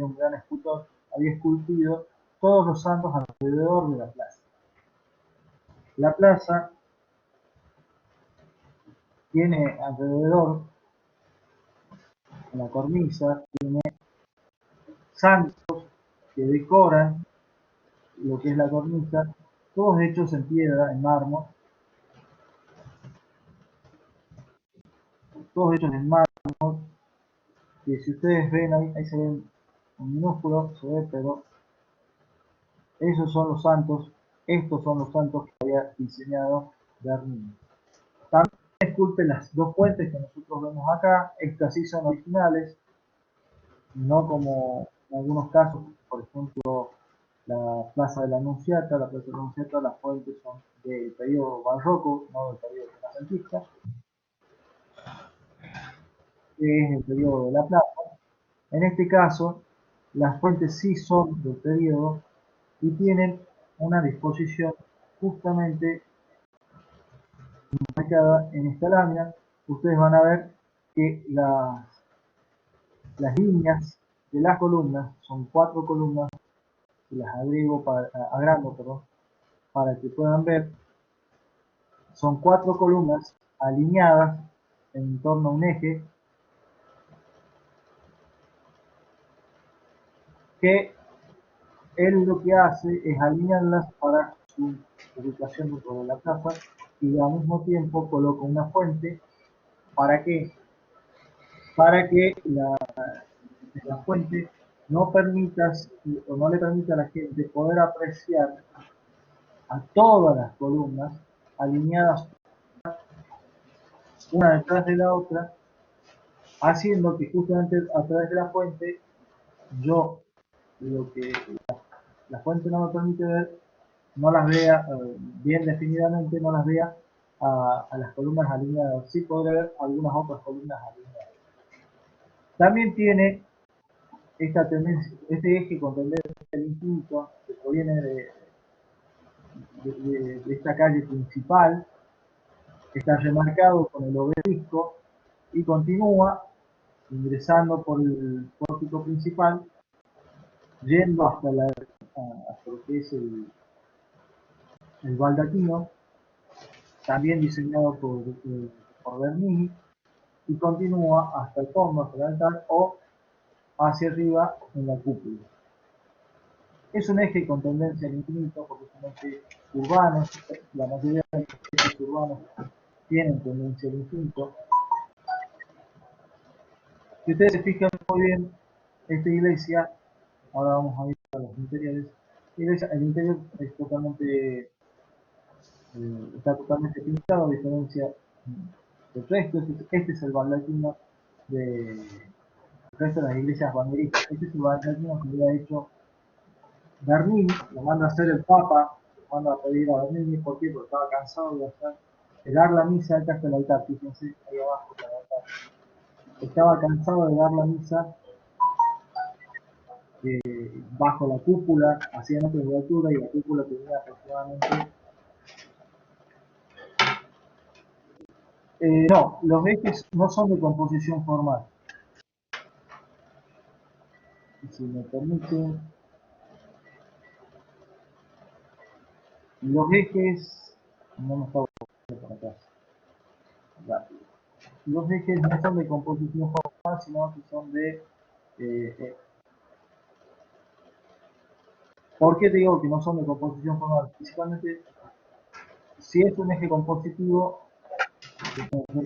un gran escultor, había esculpido todos los santos alrededor de la plaza. La plaza tiene alrededor, en la cornisa, tiene santos que decoran lo que es la cornisa, todos hechos en piedra, en mármol, todos hechos en mármol, que si ustedes ven ahí se ven en minúsculo, se ve, pero esos son los santos, estos son los santos que había diseñado Bernini. También esculpe las dos fuentes que nosotros vemos acá, estas sí son originales, no como en algunos casos, por ejemplo, la Plaza de la Anunciata, las fuentes son del periodo barroco, no del periodo renacentista, que es el periodo de la plaza. En este caso, las fuentes sí son del periodo y tienen una disposición justamente marcada en esta lámina. Ustedes van a ver que las líneas de las columnas son 4 columnas, y las agrando, perdón, para que puedan ver. Son 4 columnas alineadas en torno a un eje que él lo que hace es alinearlas para su ubicación dentro de la plaza, y al mismo tiempo coloca una fuente. ¿Para qué? Para que la fuente no permita o no le permita a la gente poder apreciar a todas las columnas alineadas una detrás de la otra, haciendo que justamente a través de la fuente, yo lo que la fuente no me permite ver, no las vea bien definidamente, no las vea a las columnas alineadas. Sí podré ver algunas otras columnas alineadas. También tiene esta tendencia, este eje con tendencia al infinito, que proviene de esta calle principal, está remarcado con el obelisco y continúa ingresando por el pórtico principal, yendo hasta lo que es el baldaquino, también diseñado por Bernini, y continúa hasta el fondo, hasta el altar, o hacia arriba en la cúpula. Es un eje con tendencia al infinito porque es un eje urbano, la mayoría de los ejes urbanos tienen tendencia al infinito. Si ustedes se fijan muy bien, esta iglesia, ahora vamos a ir a los interiores, el interior es totalmente, está totalmente pintado, a diferencia del resto. Este es el baldaquino del resto de las iglesias banderistas. Este es el baldaquino que había hecho Bernini, lo manda a hacer el Papa, lo manda a pedir a Bernini. ¿Por qué? Porque estaba cansado de dar la misa. Acá está el altar, fíjense, ahí abajo está el altar. Estaba cansado de dar la misa bajo la cúpula, hacía metros de altura, y la cúpula tenía aproximadamente... no, los ejes no son de composición formal. Si me permiten, los ejes... No me está volviendo para atrás. Rápido. Los ejes no son de composición formal, sino que son de... ¿Por qué te digo que no son de composición formal? Principalmente, si es un eje compositivo,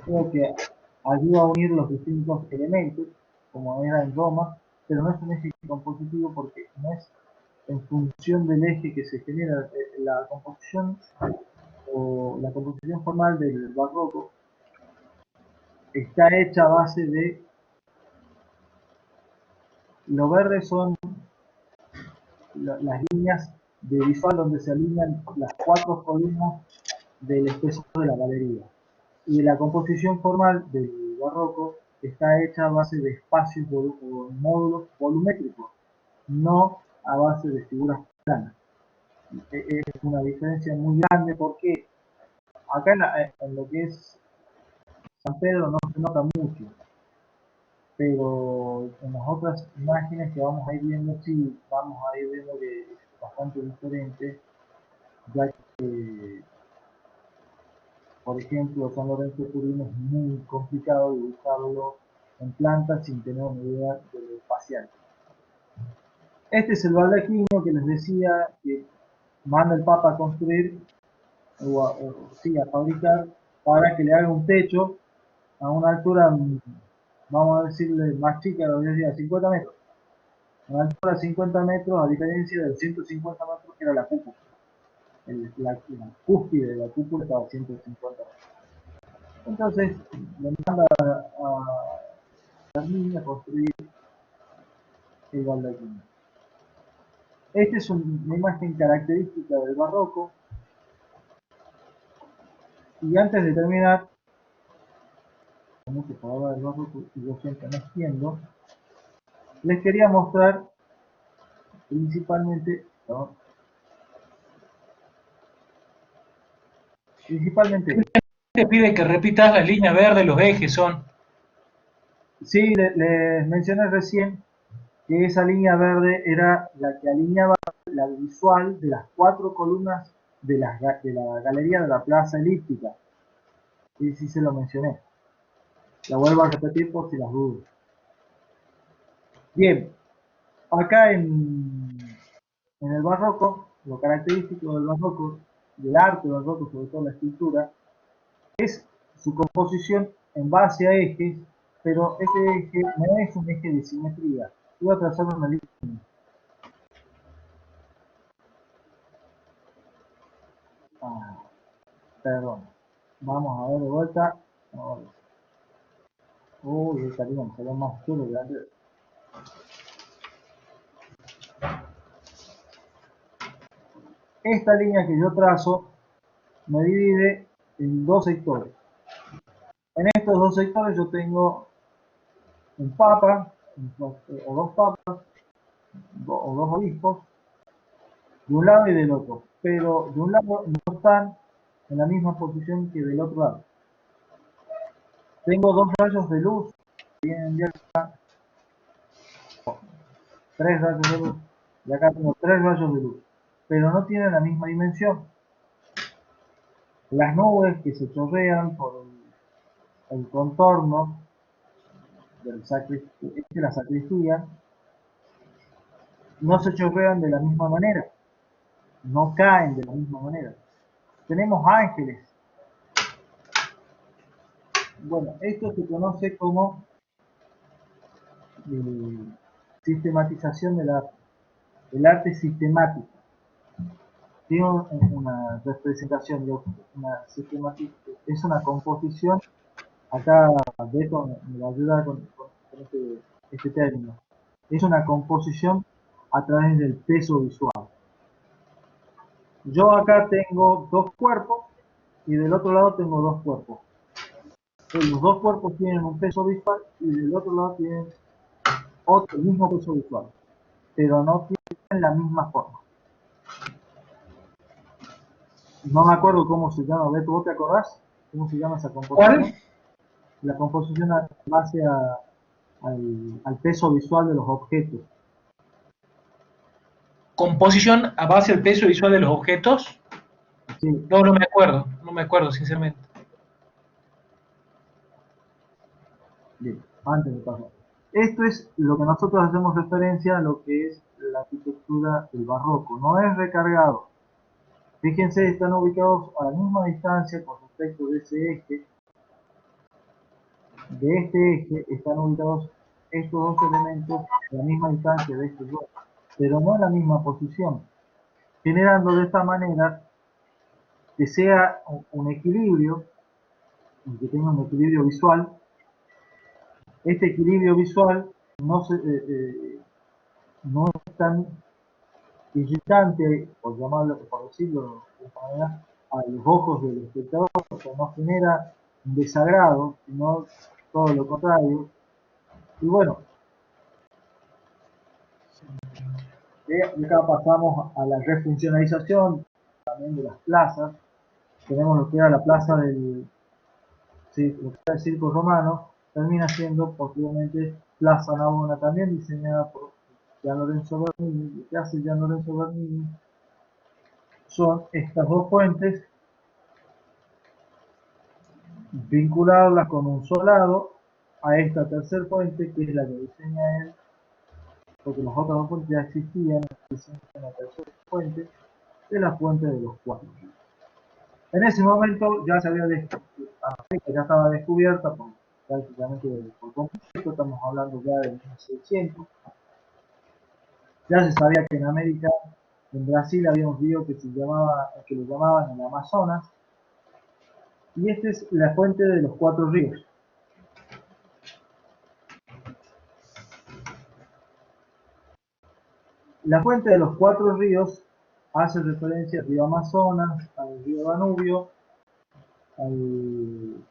creo que ayuda a unir los distintos elementos, como era en Roma, pero no es un eje compositivo porque no es en función del eje que se genera la composición, o la composición formal del barroco está hecha a base de... Lo verde son las líneas de visual donde se alinean las cuatro columnas del espesor de la galería. Y la composición formal del barroco está hecha a base de espacios o módulos volumétricos, no a base de figuras planas. Es una diferencia muy grande porque acá en lo que es San Pedro no se nota mucho, pero en las otras imágenes que vamos a ir viendo, sí, vamos a ir viendo que es bastante diferente, ya que, por ejemplo, San Lorenzo de Turín es muy complicado dibujarlo en planta sin tener una idea de lo espacial. Este es el baldaquino que les decía que manda el Papa a construir, sí, a fabricar, para que le haga un techo a una altura, vamos a decirle, más chica, lo decía, 50 metros. A una altura de 50 metros, a diferencia de los 150 metros que era la cúpula. La cúspide de la cúpula estaba a 150 metros. Entonces, le manda a Bernini a construir el baldaquino. Esta es una imagen característica del barroco. Y antes de terminar, como que por hablar del barroco, y yo siempre me extiendo, les quería mostrar principalmente, ¿no? Principalmente, Te pide que repitas la línea verde, los ejes son. sí, les mencioné recién que esa línea verde era la que alineaba la visual de las cuatro columnas de la galería de la plaza elíptica. Y sí se lo mencioné. La vuelvo a repetir por si las dudas. Bien, acá en el barroco, lo característico del barroco, del arte barroco, sobre todo la escultura, es su composición en base a ejes, pero este eje no es un eje de simetría. Voy a trazar una línea. Perdón. Vamos a ver de vuelta. Uy, esta línea me salió más oscuro que antes. esta línea que yo trazo me divide en dos sectores. En estos dos sectores yo tengo un papa, o dos papas, o dos obispos, de un lado y del otro, pero de un lado no están en la misma posición que del otro lado. Tengo dos rayos de luz, vienen de acá, tres rayos de luz, y acá tengo tres rayos de luz, pero no tienen la misma dimensión. Las nubes que se chorrean por el contorno de la sacristía no se chorrean de la misma manera, no caen de la misma manera. Tenemos ángeles. Bueno, esto se conoce como sistematización del arte. El arte sistemático. Tiene una representación, es una composición. Acá Beto me ayuda con este término. Es una composición a través del peso visual. Yo acá tengo dos cuerpos y del otro lado tengo dos cuerpos. Los dos cuerpos tienen un peso visual y del otro lado tienen el mismo peso visual, pero no tienen la misma forma. No me acuerdo cómo se llama, Beto, ¿vos te acordás? ¿Cómo se llama esa composición? ¿Cuál? La composición en base al peso visual de los objetos. ¿Composición a base del peso visual de los objetos? Sí. No me acuerdo, sinceramente. Bien, antes de pasar. Esto es lo que nosotros hacemos referencia a lo que es la arquitectura del barroco. No es recargado. Fíjense, están ubicados a la misma distancia con respecto de ese eje. De este eje están ubicados estos dos elementos a la misma distancia de estos dos, pero no en la misma posición, generando de esta manera que sea un equilibrio, que tenga un equilibrio visual. Este equilibrio visual no es tan irritante, por decirlo de esta manera, a los ojos del espectador, o sea, no genera un desagrado, sino todo lo contrario. Y bueno, de acá pasamos a la refuncionalización también de las plazas. Tenemos lo que era la plaza del Circo Romano, termina siendo posteriormente Plaza Navona, también diseñada por Gian Lorenzo Bernini. Lo que hace Gian Lorenzo Bernini son estas dos fuentes, vincularlas con un solado a esta tercera fuente, que es la que diseña él, porque las otras dos fuentes ya existían. Diseña la tercera fuente, de la fuente de los cuatro. En ese momento ya se había América ya estaba descubierta prácticamente por completo. Estamos hablando ya de 1600. Ya se sabía que en América, en Brasil, había un río que le llamaban el Amazonas, y esta es la fuente de los cuatro ríos. La fuente de los cuatro ríos hace referencia al río Amazonas, al río Danubio, al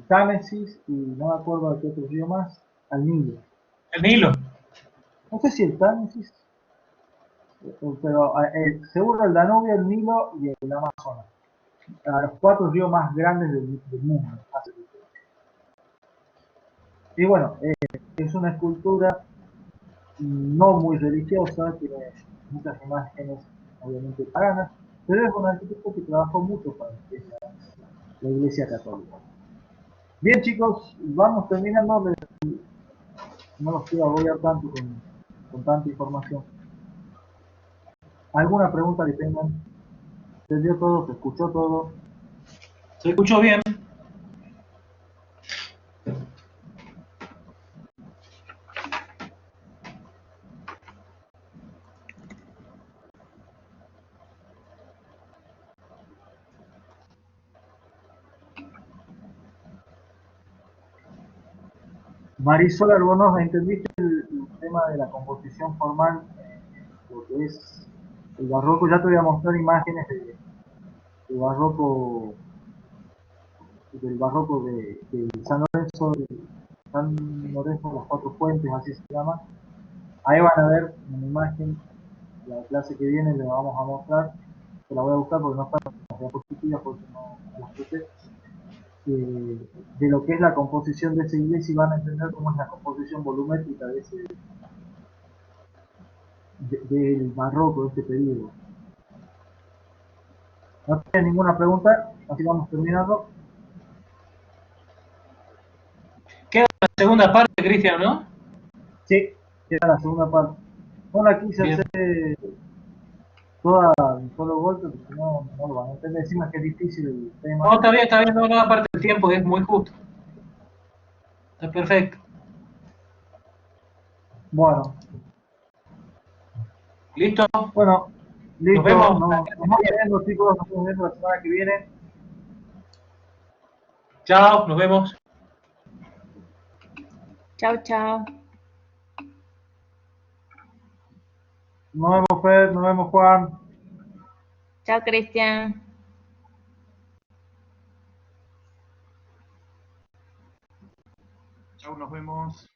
Támesis, y no me acuerdo de qué otro río más, al Nilo. El Nilo. No sé si el Támesis, pero seguro el Danubio, el Nilo y el Amazonas. A los cuatro ríos más grandes del mundo. Y bueno, es una escultura no muy religiosa, tiene muchas imágenes obviamente paganas, pero es un arquitecto que trabajó mucho para la Iglesia Católica. Bien, chicos, vamos terminando. No los quiero agobiar tanto con tanta información. ¿Alguna pregunta que tengan? ¿Se dio todo? ¿Se escuchó todo? ¿Se escuchó bien? Marisol Albornoz, ¿entendiste el tema de la composición formal, lo que es El barroco, ya te voy a mostrar imágenes del barroco, de San Lorenzo de las Cuatro Fuentes, así se llama. Ahí van a ver una imagen, la clase que viene le vamos a mostrar, que la voy a buscar porque no está en las diapositivas, porque no las puse, de lo que es la composición de esa iglesia y van a entender cómo es la composición volumétrica del barroco de este periodo. No tiene ninguna pregunta, así vamos terminando. Queda la segunda parte, Cristian, ¿no? Sí, queda la segunda parte. No la quise Bien. hacer toda de un solo golpe, porque no lo van a entender. Encima que es difícil el tema. No, está bien, no, aparte del tiempo es muy justo. Está perfecto. Bueno, ¿Listo? bueno, Nos listo. vemos. Nos vamos viendo, chicos. Nos vemos viendo la semana que viene. Chao, nos vemos. Chao, chao. Nos vemos, Fer. Nos vemos, Juan. Chao, Cristian. Chau, nos vemos.